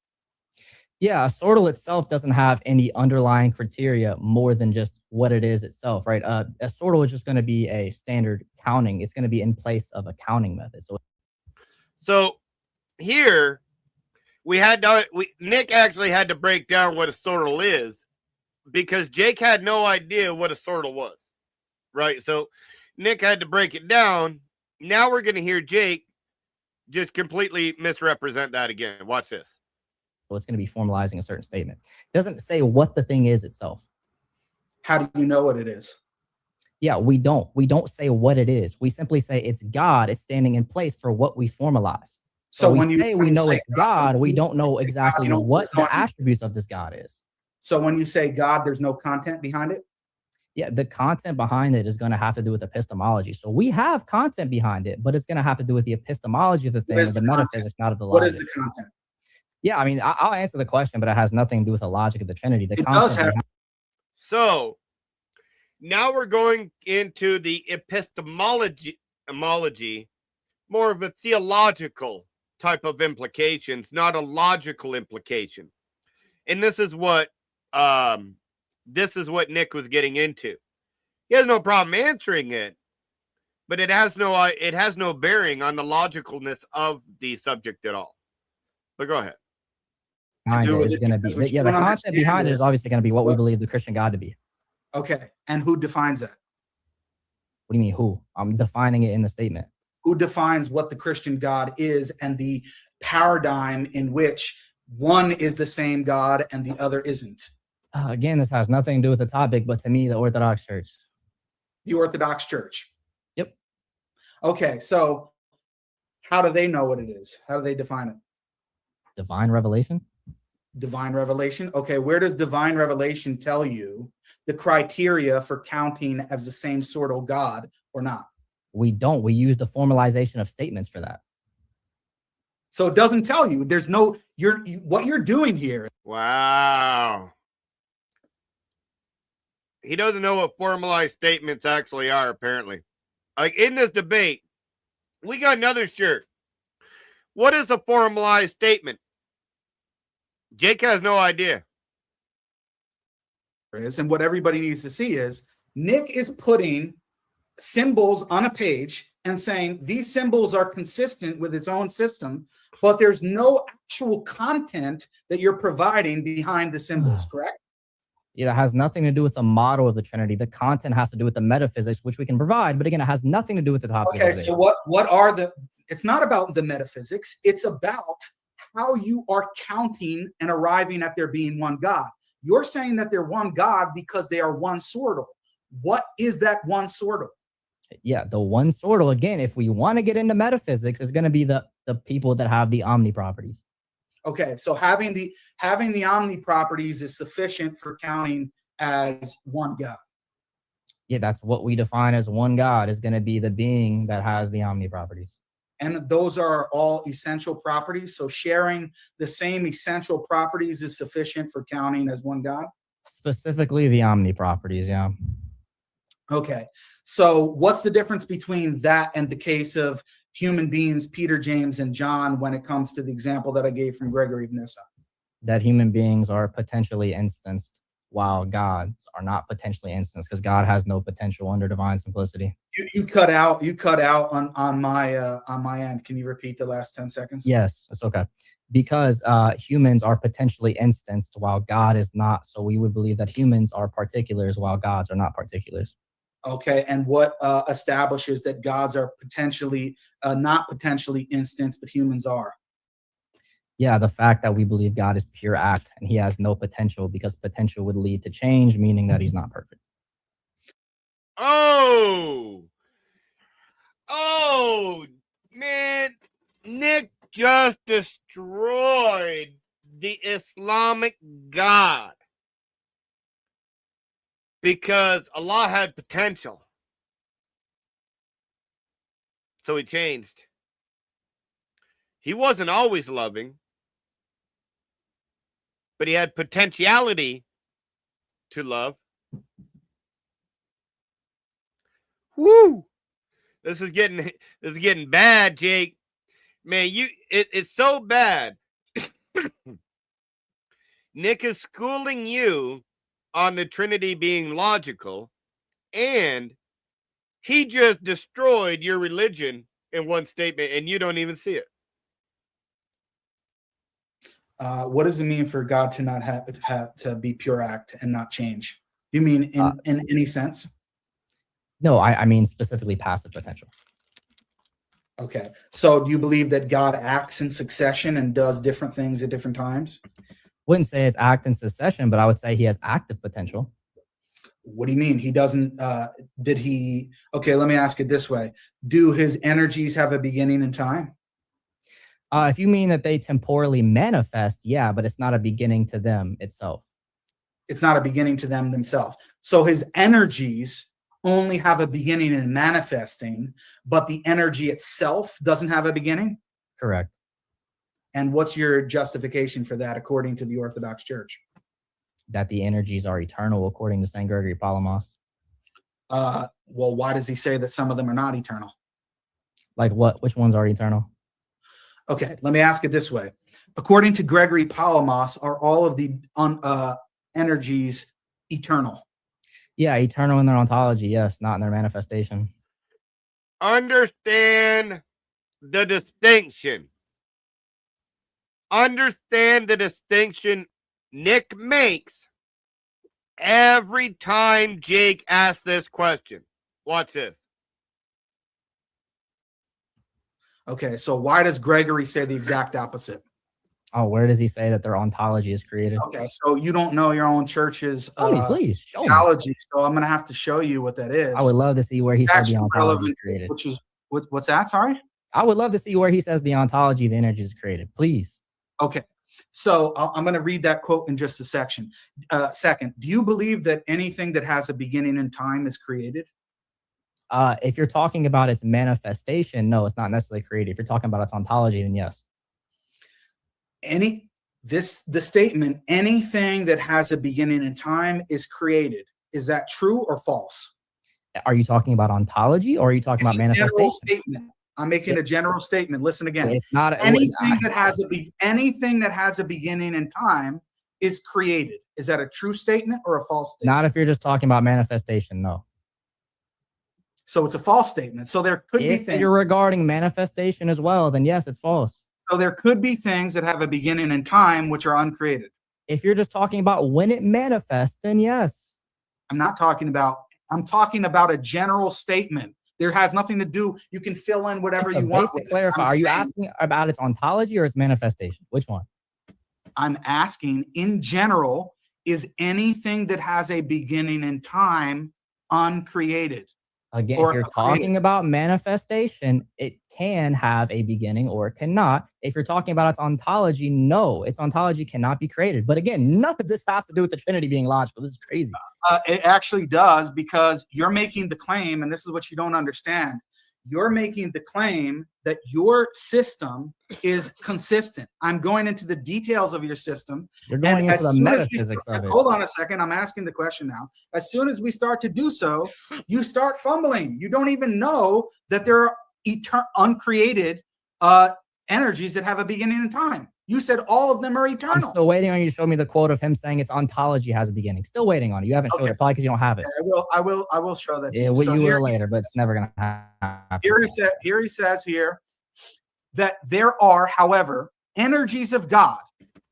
Yeah, a sortal itself doesn't have any underlying criteria more than just what it is itself, right? A sortal is just going to be a standard counting. It's going to be in place of a counting method. So here Nick actually had to break down what a sortal is because Jake had no idea what a sortal was, right? So Nick had to break it down. Now we're going to hear Jake just completely misrepresent that again. Watch this. So it's going to be formalizing a certain statement. It doesn't say what the thing is itself. How do you know what it is? Yeah, we don't say what it is. We simply say it's God. It's standing in place for what we formalize. So when we know it's God, we don't know exactly what the attributes of this God is. So when you say God, there's no content behind it? Yeah, the content behind it is going to have to do with epistemology. So we have content behind it, but it's going to have to do with the epistemology of the thing, the metaphysics, not of the logic. What is the content? Yeah, I mean, I'll answer the question, but it has nothing to do with the logic of the Trinity. It does have. So now we're going into the epistemology, more of a theological type of implications, not a logical implication. And this is what Nick was getting into. He has no problem answering it, but it has no bearing on the logicalness of the subject at all. But go ahead. Is going to be the concept behind it is obviously going to be what we believe the Christian God to be. Okay, and who defines that? What do you mean who? I'm defining it in the statement. Who defines what the Christian God is and the paradigm in which one is the same God and the other isn't? Again, this has nothing to do with the topic, but to me, the Orthodox Church. The Orthodox Church. Yep. Okay, so how do they know what it is? How do they define it? Divine revelation. Divine revelation. Okay, where does divine revelation tell you the criteria for counting as the same sort of God or not? We don't. We use the formalization of statements for that. So it doesn't tell you. There's no. What you're doing here. Wow. He doesn't know what formalized statements actually are. Apparently, like in this debate, we got another shirt. What is a formalized statement? Jake has no idea. And what everybody needs to see is Nick is putting symbols on a page and saying these symbols are consistent with its own system, but there's no actual content that you're providing behind the symbols, correct? Yeah, that has nothing to do with the model of the Trinity. The content has to do with the metaphysics, which we can provide, but again, it has nothing to do with the topic. Okay, so what are the, it's not about the metaphysics, it's about how you are counting and arriving at there being one God. You're saying that they're one God because they are one sortal. What is that one sortal? Yeah, the one sortal, again, if we want to get into metaphysics, is going to be the people that have the omni properties. Okay, so having the omni properties is sufficient for counting as one God. Yeah, that's what we define as one God, is going to be the being that has the omni properties. And those are all essential properties. So sharing the same essential properties is sufficient for counting as one God? Specifically the omni properties, yeah. Okay. So what's the difference between that and the case of human beings, Peter, James, and John, when it comes to the example that I gave from Gregory of Nyssa? That human beings are potentially instanced while gods are not potentially instanced, because God has no potential under divine simplicity. You cut out on my end. Can you repeat the last 10 seconds? Yes, it's okay. Because humans are potentially instanced while God is not. So we would believe that humans are particulars while gods are not particulars. Okay, and what establishes that gods are potentially not potentially instanced, but humans are? Yeah, the fact that we believe God is pure act and he has no potential, because potential would lead to change, meaning that he's not perfect. Oh, man, Nick just destroyed the Islamic God because Allah had potential. So he changed. He wasn't always loving, but he had potentiality to love. Woo! This is getting bad, Jake. Man, it's so bad. Nick is schooling you on the Trinity being logical, and he just destroyed your religion in one statement, and you don't even see it. What does it mean for God to not have to be pure act and not change? You mean in any sense? No, I mean specifically passive potential. Okay. So do you believe that God acts in succession and does different things at different times? Wouldn't say it's act in succession, but I would say he has active potential. What do you mean? He doesn't, okay, let me ask it this way. Do his energies have a beginning in time? If you mean that they temporally manifest, yeah, but it's not a beginning to them itself. It's not a beginning to them themselves. So his energies only have a beginning in manifesting, but the energy itself doesn't have a beginning? Correct. And what's your justification for that according to the Orthodox Church? That the energies are eternal according to St. Gregory Palamas. Well, why does he say that some of them are not eternal? Like what? Which ones are eternal? Okay, let me ask it this way. According to Gregory Palamas, are all of the energies eternal? Yeah, eternal in their ontology, yes, not in their manifestation. Understand the distinction. Understand the distinction Nick makes every time Jake asks this question. Watch this. Okay, so why does Gregory say the exact opposite? Oh, where does he say that their ontology is created? Okay, so you don't know your own church's please show theology, me. so I'm going to have to show you what that is. I would love to see where he said the ontology is created. Which is what's that? Sorry. I would love to see where he says the ontology of the energy is created. Please. Okay, so I'm going to read that quote in just a second. Do you believe that anything that has a beginning in time is created? If you're talking about its manifestation, no, it's not necessarily created. If you're talking about its ontology, then yes. The statement, anything that has a beginning in time is created. Is that true or false? Are you talking about ontology or are you talking about manifestation? General statement. I'm making a general statement. Listen again. It's not anything that has a beginning in time is created. Is that a true statement or a false statement? Not if you're just talking about manifestation, no. So it's a false statement. So there could be things. If you're regarding manifestation as well, then yes, it's false. So there could be things that have a beginning in time which are uncreated. If you're just talking about when it manifests, then yes. I'm talking about a general statement. There has nothing to do. You can fill in whatever you want. Basic clarify. Are you asking about its ontology or its manifestation? Which one? I'm asking in general, is anything that has a beginning in time uncreated? Again, if you're talking about manifestation, it can have a beginning or it cannot. If you're talking about its ontology, no, its ontology cannot be created. But again, none of this has to do with the Trinity being logical. This is crazy. It actually does, because you're making the claim, and this is what you don't understand. You're making the claim that your system is consistent. I'm going into the details of your system. You're going into the metaphysics of it. Hold on a second. I'm asking the question now. As soon as we start to do so, you start fumbling. You don't even know that there are uncreated energies that have a beginning in time. You said all of them are eternal. I'm still waiting on you to show me the quote of him saying its ontology has a beginning. Still waiting on it. You haven't showed it, probably because you don't have it. I will show that to you. You will later, but it's never going to happen. Here he says that there are, however, energies of God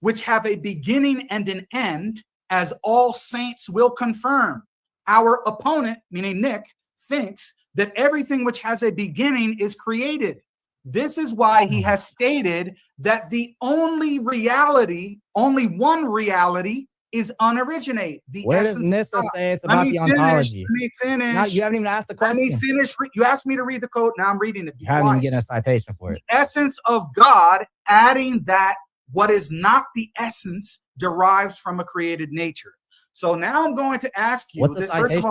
which have a beginning and an end, as all saints will confirm. Our opponent, meaning Nick, thinks that everything which has a beginning is created. This is why he has stated that the only one reality is unoriginate. Where does Nissa say it's about the ontology? Let me finish. No, you haven't even asked the question. Let me finish. You asked me to read the quote. Now I'm reading it. You haven't even given a citation for it. The essence of God, adding that what is not the essence derives from a created nature. So now I'm going to ask you. What's the citation?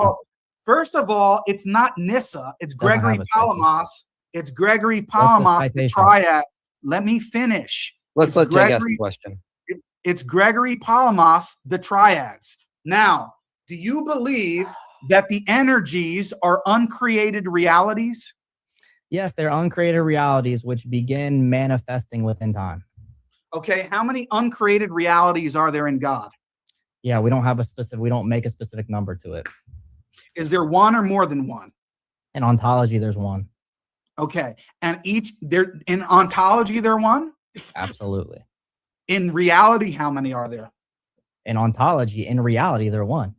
First of all, it's not Nissa. It's Gregory Palamas. It's Gregory Palamas, the triad. Let me finish. Let's let Jake ask the question. It's Gregory Palamas, the triads. Now, do you believe that the energies are uncreated realities? Yes, they're uncreated realities which begin manifesting within time. Okay, how many uncreated realities are there in God? Yeah, we don't have a specific. We don't make a specific number to it. Is there one or more than one? In ontology, there's one. Okay, and each there in ontology there one. Absolutely. In reality, how many are there? In ontology, in reality, they're one.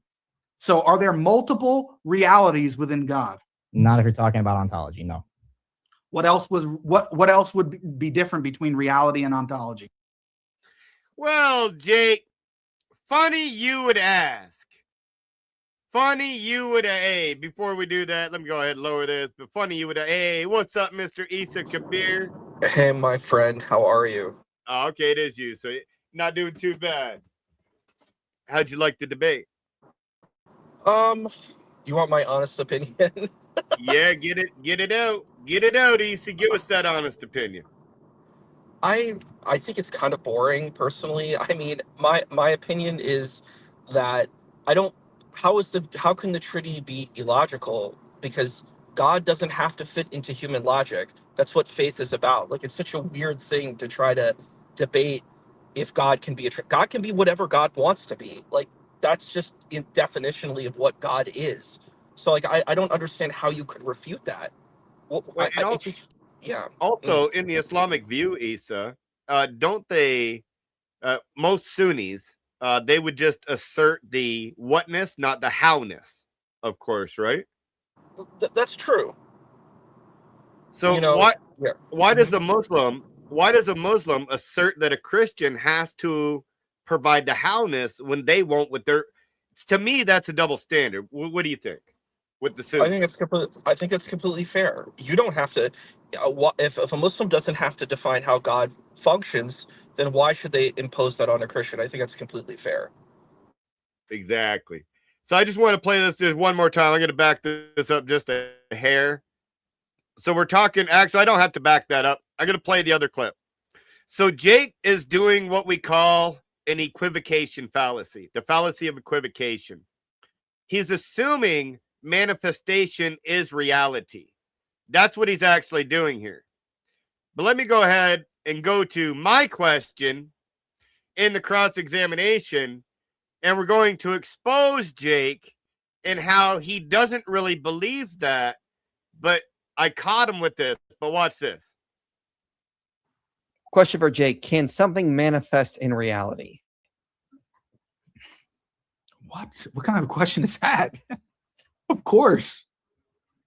So, are there multiple realities within God? Not if you're talking about ontology. No. What else would be different between reality and ontology? Well, Jake, funny you would ask. Funny you would, hey, before we do that, let me go ahead and lower this. But funny you would, hey, what's up, Mr. Issa Kabir? Hey, my friend, how are you? Oh, okay, it is you. So not doing too bad. How'd you like the debate? You want my honest opinion? Yeah, get it out, Issa. Give us that honest opinion. I think it's kind of boring, personally. I mean, my opinion is that I don't. How can the Trinity be illogical? Because God doesn't have to fit into human logic. That's what faith is about. Like, it's such a weird thing to try to debate if God can be God can be whatever God wants to be. Like, that's just definitionally of what God is. So, like, I don't understand how you could refute that. Well, Well, and it just, yeah. also in the Islamic view, Issa, don't they? Most Sunnis, they would just assert the whatness, not the howness, of course, right? That's true. So You know, yeah. why does a Muslim assert that a Christian has to provide the howness when they won't with their? To me, that's a double standard. What do you think with the Sunnis? I think it's completely fair. You don't have to. If a Muslim doesn't have to define how God functions, then why should they impose that on a Christian? I think that's completely fair. Exactly. So I just want to play this one more time. I'm going to back this up just a hair. So we're talking. Actually, I don't have to back that up. I'm going to play the other clip. So Jake is doing what we call an equivocation fallacy, the fallacy of equivocation. He's assuming manifestation is reality. That's what he's actually doing here. But let me go ahead and go to my question in the cross-examination, and we're going to expose Jake and how he doesn't really believe that, but I caught him with this. But watch this. Question for Jake. Can something manifest in reality? What kind of a question is that? Of course.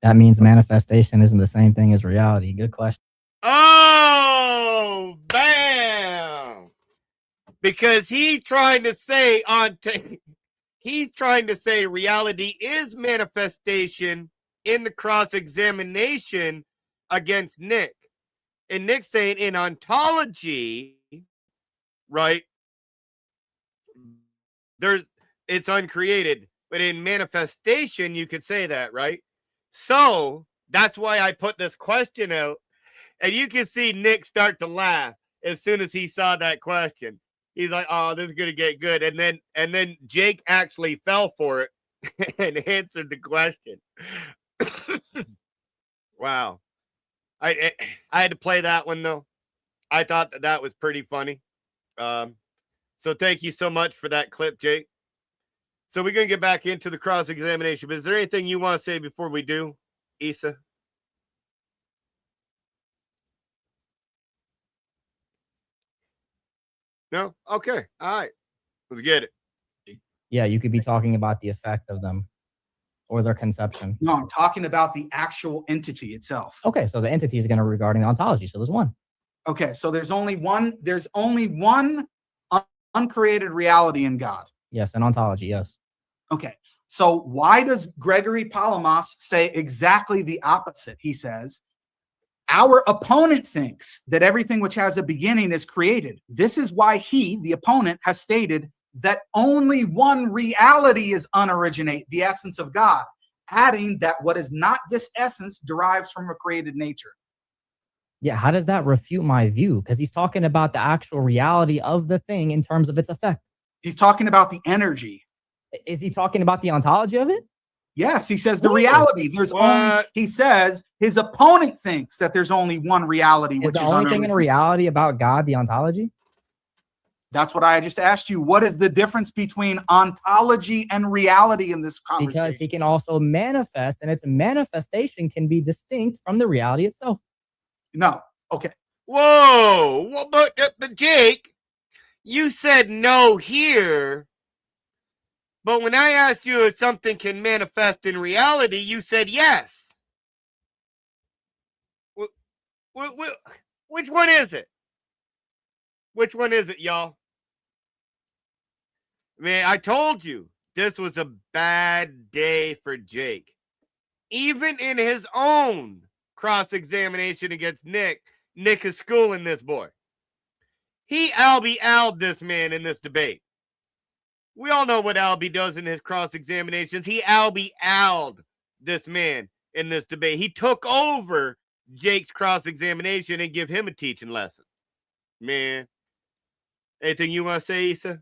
That means manifestation isn't the same thing as reality. Good question. Oh, bam! Because he's trying to say reality is manifestation in the cross-examination against Nick. And Nick's saying in ontology, right? It's uncreated, but in manifestation, you could say that, right? So that's why I put this question out. And you can see Nick start to laugh as soon as he saw that question. He's like, oh, this is gonna get good. And then Jake actually fell for it and answered the question. Wow. I had to play that one though. I thought that was pretty funny. So thank you so much for that clip, Jake. So we're gonna get back into the cross-examination. But is there anything you want to say before we do, Issa? No? Okay. All right. Let's get it. Yeah, you could be talking about the effect of them or their conception. No, I'm talking about the actual entity itself. Okay, so the entity is going to regarding ontology. So there's one. Okay, so there's only one uncreated reality in God. Yes, an ontology, yes. Okay, so why does Gregory Palamas say exactly the opposite? He says, our opponent thinks that everything which has a beginning is created. This is why he, the opponent, has stated that only one reality is unoriginate, the essence of God, adding that what is not this essence derives from a created nature. Yeah, how does that refute my view? Because he's talking about the actual reality of the thing in terms of its effect. He's talking about the energy. Is he talking about the ontology of it? Yes, he says the reality. There's only, he says his opponent thinks that there's only one reality. Is the only thing in reality about God the ontology? That's what I just asked you. What is the difference between ontology and reality in this conversation? Because he can also manifest, and its manifestation can be distinct from the reality itself. No. Okay. Whoa. But Jake, you said no here. But when I asked you if something can manifest in reality, you said yes. Which one is it? Which one is it, y'all? Man, I told you this was a bad day for Jake. Even in his own cross-examination against Nick is schooling this boy. He Albie-Al'd this man in this debate. We all know what Albie does in his cross-examinations. He Albie-Al'd this man in this debate. He took over Jake's cross-examination and give him a teaching lesson. Man, anything you want to say, Issa?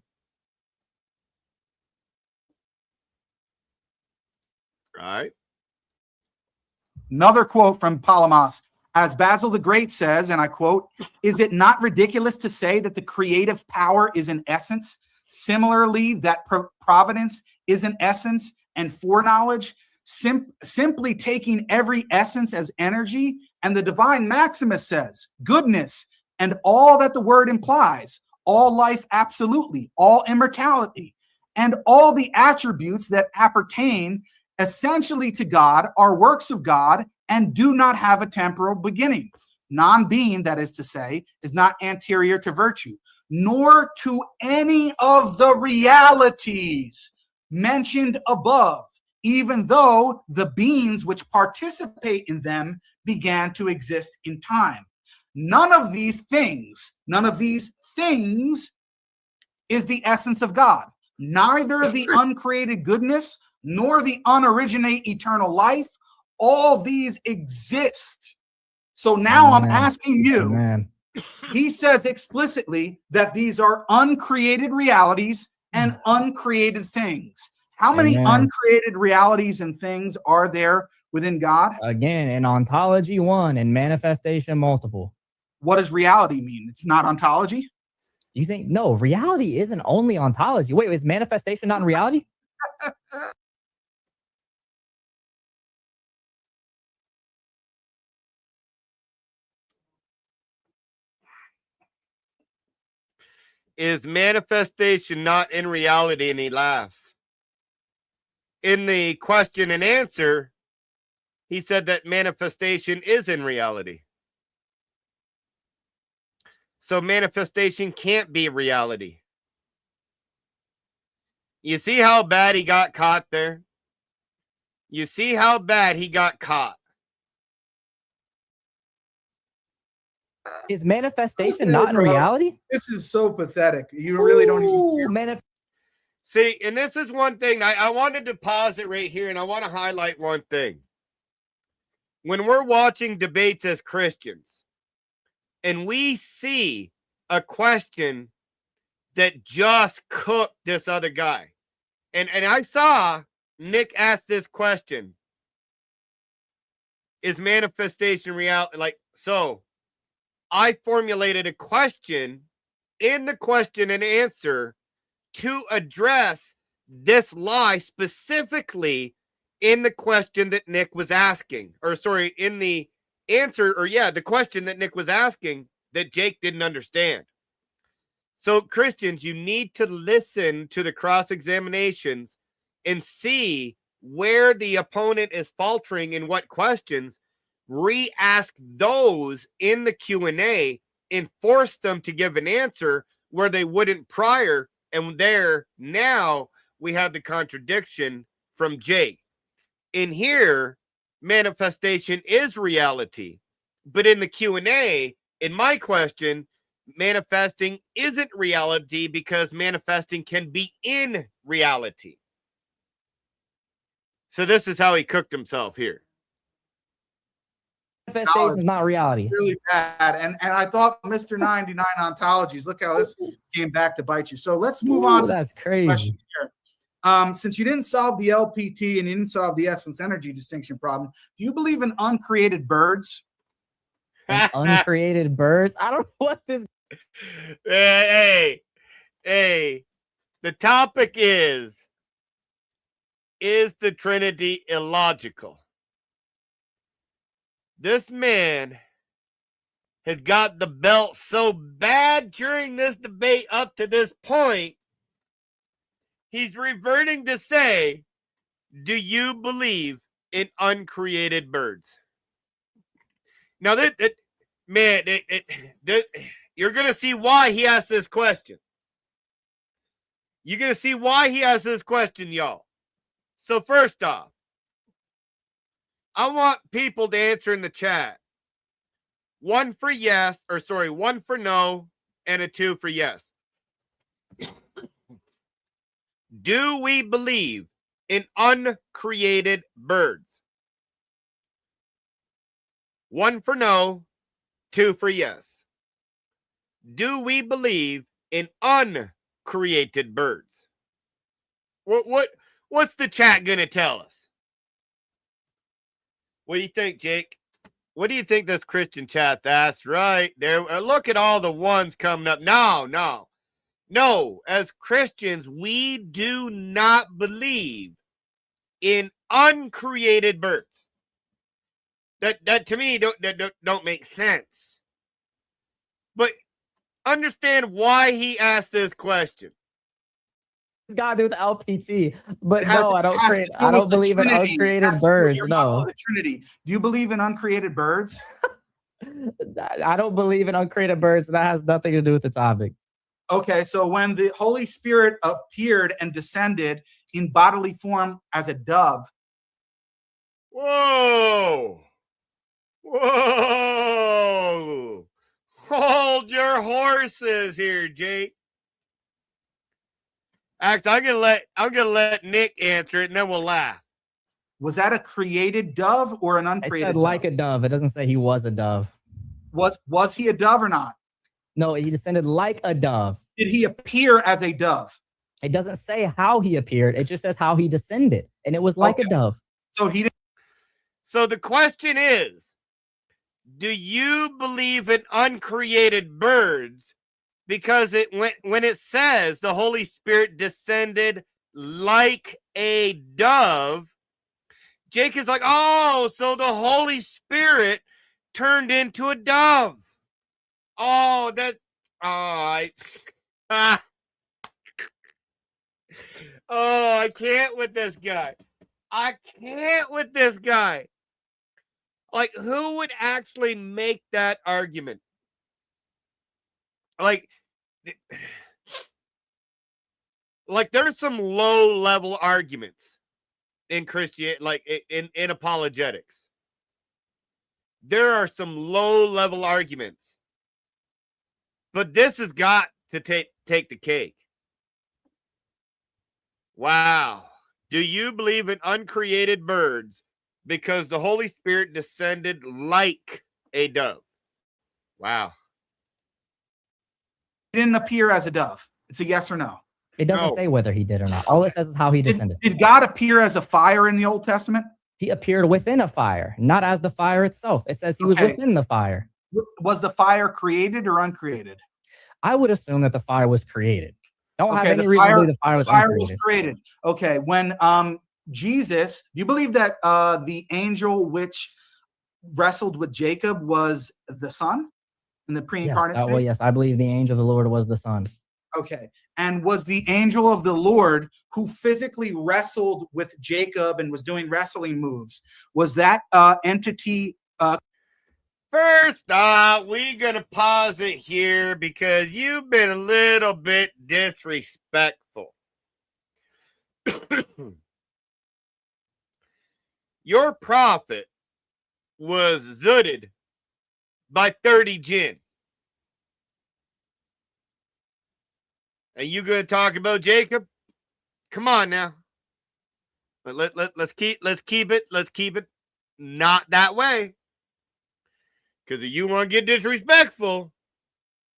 All right. Another quote from Palamas. As Basil the Great says, and I quote, "Is it not ridiculous to say that the creative power is an essence? Similarly, that providence is an essence and foreknowledge, simply taking every essence as energy." And the divine Maximus says, "Goodness and all that the word implies, all life absolutely, all immortality, and all the attributes that appertain essentially to God are works of God and do not have a temporal beginning. Non-being, that is to say, is not anterior to virtue, nor to any of the realities mentioned above, even though the beings which participate in them began to exist in time. None of these things is the essence of God. Neither the uncreated goodness nor the unoriginate eternal life. All these exist." So now I'm asking you, he says explicitly that these are uncreated realities and uncreated things. How many uncreated realities and things are there within God? Again, in ontology, one, and manifestation, multiple. What does reality mean? It's not ontology? You think, no, reality isn't only ontology. Wait, is manifestation not in reality? Is manifestation not in reality? And he laughs. In the question and answer, he said that manifestation is in reality. So manifestation can't be reality. You see how bad he got caught there? You see how bad he got caught? Is manifestation not in reality? This is so pathetic. You really don't even see, and this is one thing I wanted to pause it right here, and I want to highlight one thing. When we're watching debates as Christians, and we see a question that just cooked this other guy, and I saw Nick ask this question: is manifestation reality? Like, so I formulated a question in the question and answer to address this lie specifically in the question that Nick was asking, or sorry, in the answer, or yeah, the question that Nick was asking that Jake didn't understand. So Christians, you need to listen to the cross-examinations and see where the opponent is faltering in what questions, re-ask those in the Q&A and force them to give an answer where they wouldn't prior. And there, now we have the contradiction from Jake. In here, manifestation is reality. But in the Q&A, in my question, manifesting isn't reality because manifesting can be in reality. So this is how he cooked himself here. Manifestation is not reality. Really bad. And I thought Mr. 99 ontologies, look how this came back to bite you. So let's move on. That's crazy. Since you didn't solve the LPT and you didn't solve the essence energy distinction problem, do you believe in uncreated birds? And uncreated birds? I don't know what this. Hey, Hey, the topic is the Trinity illogical? This man has got the belt so bad during this debate up to this point, he's reverting to say, do you believe in uncreated birds? Now, you're going to see why he asked this question. You're going to see why he asked this question, y'all. So first off, I want people to answer in the chat. 1 for yes, 1 for no, and a 2 for yes. Do we believe in uncreated birds? 1 for no, 2 for yes. Do we believe in uncreated birds? What's the chat gonna tell us? What do you think, Jake? What do you think this Christian chat? That's right. There. Look at all the ones coming up. No. As Christians, we do not believe in uncreated birds. That to me don't make sense. But understand why he asked this question. It's got to do with LPT, but no, I don't believe in uncreated birds. No, Trinity. Do you believe in uncreated birds? I don't believe in uncreated birds. That has nothing to do with the topic. Okay, so when the Holy Spirit appeared and descended in bodily form as a dove. Whoa! Hold your horses here, Jake. Actually, I'm gonna let Nick answer it, and then we'll laugh. Was that a created dove or an uncreated? It said like a dove. It doesn't say he was a dove. Was he a dove or not? No, he descended like a dove. Did he appear as a dove? It doesn't say how he appeared. It just says how he descended, and it was like a dove. So he didn't. So the question is, do you believe in uncreated birds? Because when it says the Holy Spirit descended like a dove, Jake is like, oh, so the Holy Spirit turned into a dove. Oh, I can't with this guy. Like, who would actually make that argument? Like there's some low-level arguments in Christianity, like in apologetics. There are some low-level arguments. But this has got to take the cake. Wow. Do you believe in uncreated birds because the Holy Spirit descended like a dove? Wow. He didn't appear as a dove. It's a yes or no. It doesn't say whether he did or not. All it says is how he descended. Did God appear as a fire in the Old Testament? He appeared within a fire, not as the fire itself. It says he was within the fire. Was the fire created or uncreated? I would assume that the fire was created. Don't have any reason to believe the fire was uncreated. Was created. Okay, when Jesus, do you believe that the angel which wrestled with Jacob was the Son in the pre-incarnate state? Well, yes, I believe the angel of the Lord was the Son. Okay, and was the angel of the Lord who physically wrestled with Jacob and was doing wrestling moves, was that entity? First off, we're going to pause it here because you've been a little bit disrespectful. Your prophet was zooted by 30 jinn. Are you going to talk about Jacob? Come on now. But let's keep it not that way. Because if you want to get disrespectful,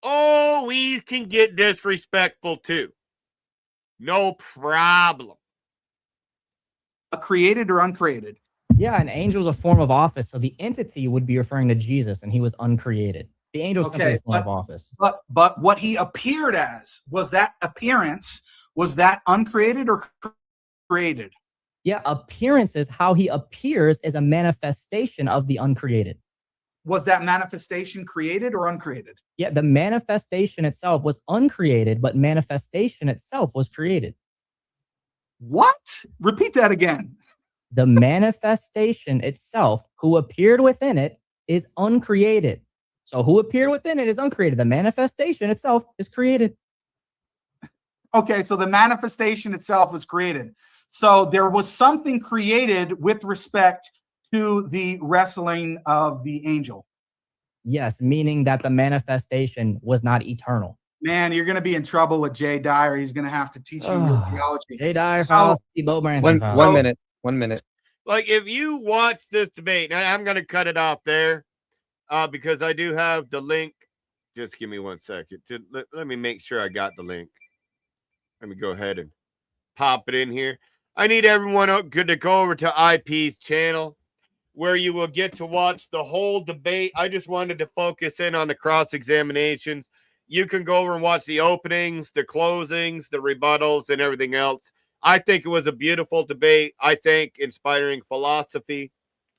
we can get disrespectful too. No problem. Created or uncreated? Yeah, an angel is a form of office, so the entity would be referring to Jesus, and he was uncreated. The angel simply is form of office. But what he appeared as, was that appearance, was that uncreated or created? Yeah, appearances, how he appears is a manifestation of the uncreated. Was that manifestation created or uncreated? Yeah, the manifestation itself was uncreated, but manifestation itself was created. What? Repeat that again. The manifestation itself, who appeared within it, is uncreated. So who appeared within it is uncreated. The manifestation itself is created. Okay, so the manifestation itself was created. So there was something created with respect to the wrestling of the angel. Yes, meaning that the manifestation was not eternal. Man, you're going to be in trouble with Jay Dyer. He's going to have to teach you your theology. Jay Dyer fallacy, Bo Branson fallacy. 1 minute. Like, if you watch this debate, and I'm going to cut it off there because I do have the link. Just give me 1 second. Let me make sure I got the link. Let me go ahead and pop it in here. I need everyone to go over to IP's channel where you will get to watch the whole debate. I just wanted to focus in on the cross-examinations. You can go over and watch the openings, the closings, the rebuttals, and everything else. I think it was a beautiful debate. I think inspiring philosophy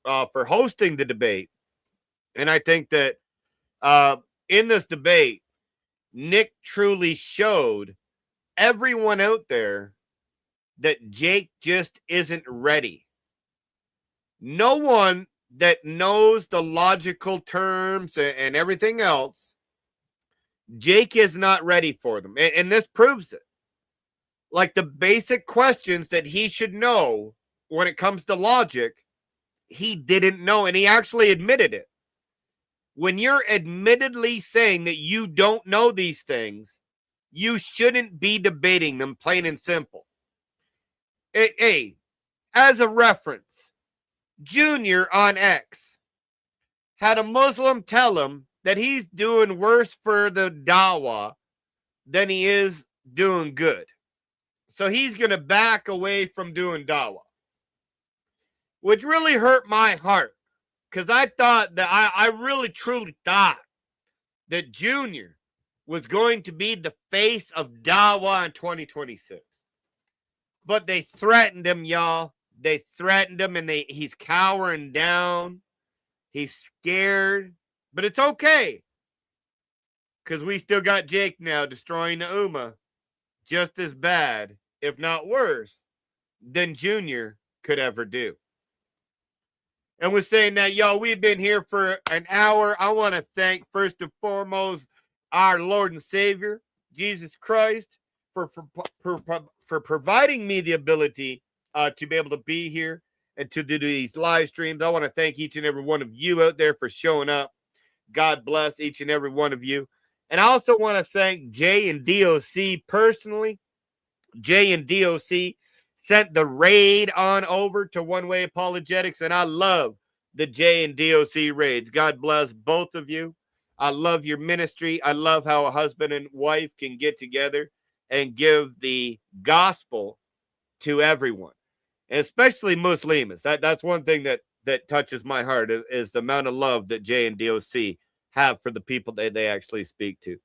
for hosting the debate. And I think that in this debate, Nick truly showed everyone out there that Jake just isn't ready. No one that knows the logical terms and everything else, Jake is not ready for them. And this proves it. Like, the basic questions that he should know when it comes to logic, he didn't know, and he actually admitted it. When you're admittedly saying that you don't know these things, you shouldn't be debating them, plain and simple. Hey, as a reference, Junior on X had a Muslim tell him that he's doing worse for the dawah than he is doing good. So he's going to back away from doing dawah, which really hurt my heart, because I thought that I really truly thought that Junior was going to be the face of dawah in 2026. But they threatened him, y'all. They threatened him, and he's cowering down. He's scared. But it's okay, because we still got Jake now destroying the Ummah just as bad, if not worse, than Junior could ever do. And we're saying that, y'all, we've been here for an hour. I want to thank, first and foremost, our Lord and Savior, Jesus Christ, for providing me the ability to be able to be here and to do these live streams. I want to thank each and every one of you out there for showing up. God bless each and every one of you. And I also want to thank Jay and DOC personally. Jay and DOC sent the raid on over to One Way Apologetics, and I love the Jay and DOC raids. God bless both of you. I love your ministry. I love how a husband and wife can get together and give the gospel to everyone, and especially Muslims. That's one thing that touches my heart is the amount of love that Jay and DOC have for the people that they actually speak to.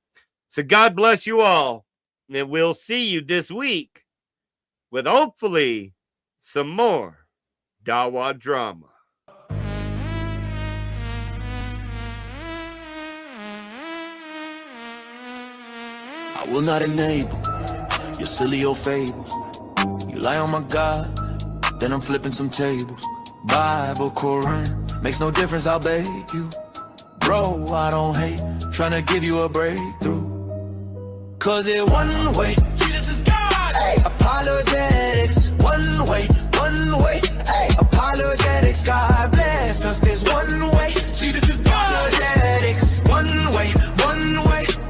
So God bless you all, and we'll see you this week with hopefully some more Dawah drama. I will not enable your silly old fables. You lie on my God, then I'm flipping some tables. Bible, Quran, makes no difference, I'll beg you. Bro, I don't hate, trying to give you a breakthrough. Cause it one way, Jesus is God. Hey, apologetics, one way, hey, apologetics, God bless us. There's one way, Jesus is God. Apologetics, one way,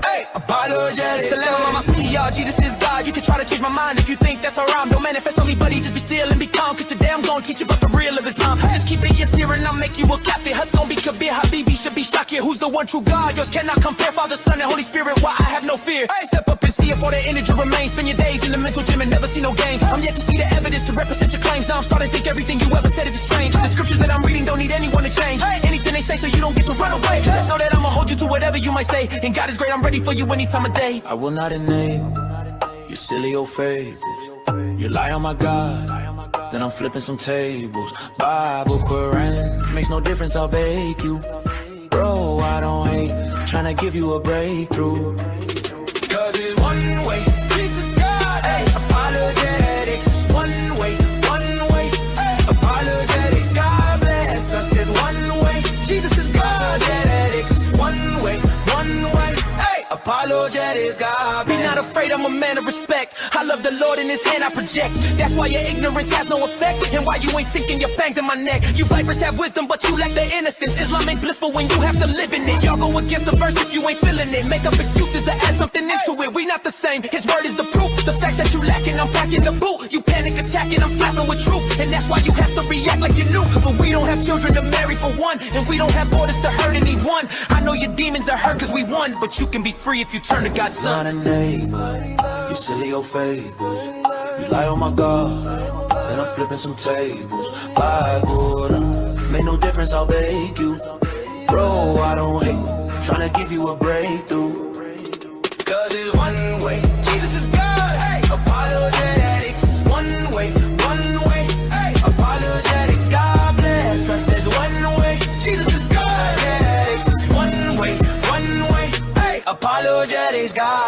hey, apologetics. Salam, Mama, see y'all, Jesus is God. You can try to change my mind if you think that's around. Don't manifest on me, buddy, just be still and be calm. Cause today I'm gonna teach you about the real of Islam. Just keep it your and I'll make you a kafir. Hus gon' be Kabir, Habibi should be Shakir. Who's the one true God? Yours cannot compare. Father, Son, and Holy Spirit, why I have no fear. Hey, step up and see if all the energy remains. Spend your days in the mental gym and never see no gains. I'm yet to see the evidence to represent your claims. Now I'm starting to think everything you ever said is strange. The scriptures that I'm reading don't need anyone to change. Anything they say so you don't get to run away. Just know that I'ma hold you to whatever you might say. And God is great, I'm ready for you any time of day. I will not enable your silly old fables. You lie on my God, then I'm flipping some tables. Bible, Quran, makes no difference, I'll bake you. Bro, I don't hate, tryna give you a breakthrough. Cause it's one way, Jesus God, hey, apologetics. One way, hey, apologetics. God bless us, there's one way, Jesus is God. Apologetics. One way, hey, apologetics. God, be not afraid, I'm a man of respect. I love the Lord, in his hand I project. That's why your ignorance has no effect, and why you ain't sinking your fangs in my neck. You vipers have wisdom, but you lack the innocence. Islam ain't blissful when you have to live in it. Y'all go against the verse if you ain't feeling it. Make up excuses to add something into it. We not the same, his word is the proof. The facts that you lacking, I'm packing the boot. You panic attacking, I'm slapping with truth. And that's why you have to react like you knew. But we don't have children to marry for one, and we don't have orders to hurt anyone. I know your demons are hurt cause we won, but you can be free if you turn to God's son. Not a neighbor, you silly old fables. You lie on my God, then I'm flipping some tables. Bible, make no difference, I'll bake you. Bro, I don't hate, tryna give you a breakthrough. Cause it's one way, Jesus is God, hey, apologetics. One way, hey, apologetics. God bless us, there's one way, Jesus is God. One way, hey, apologetics. God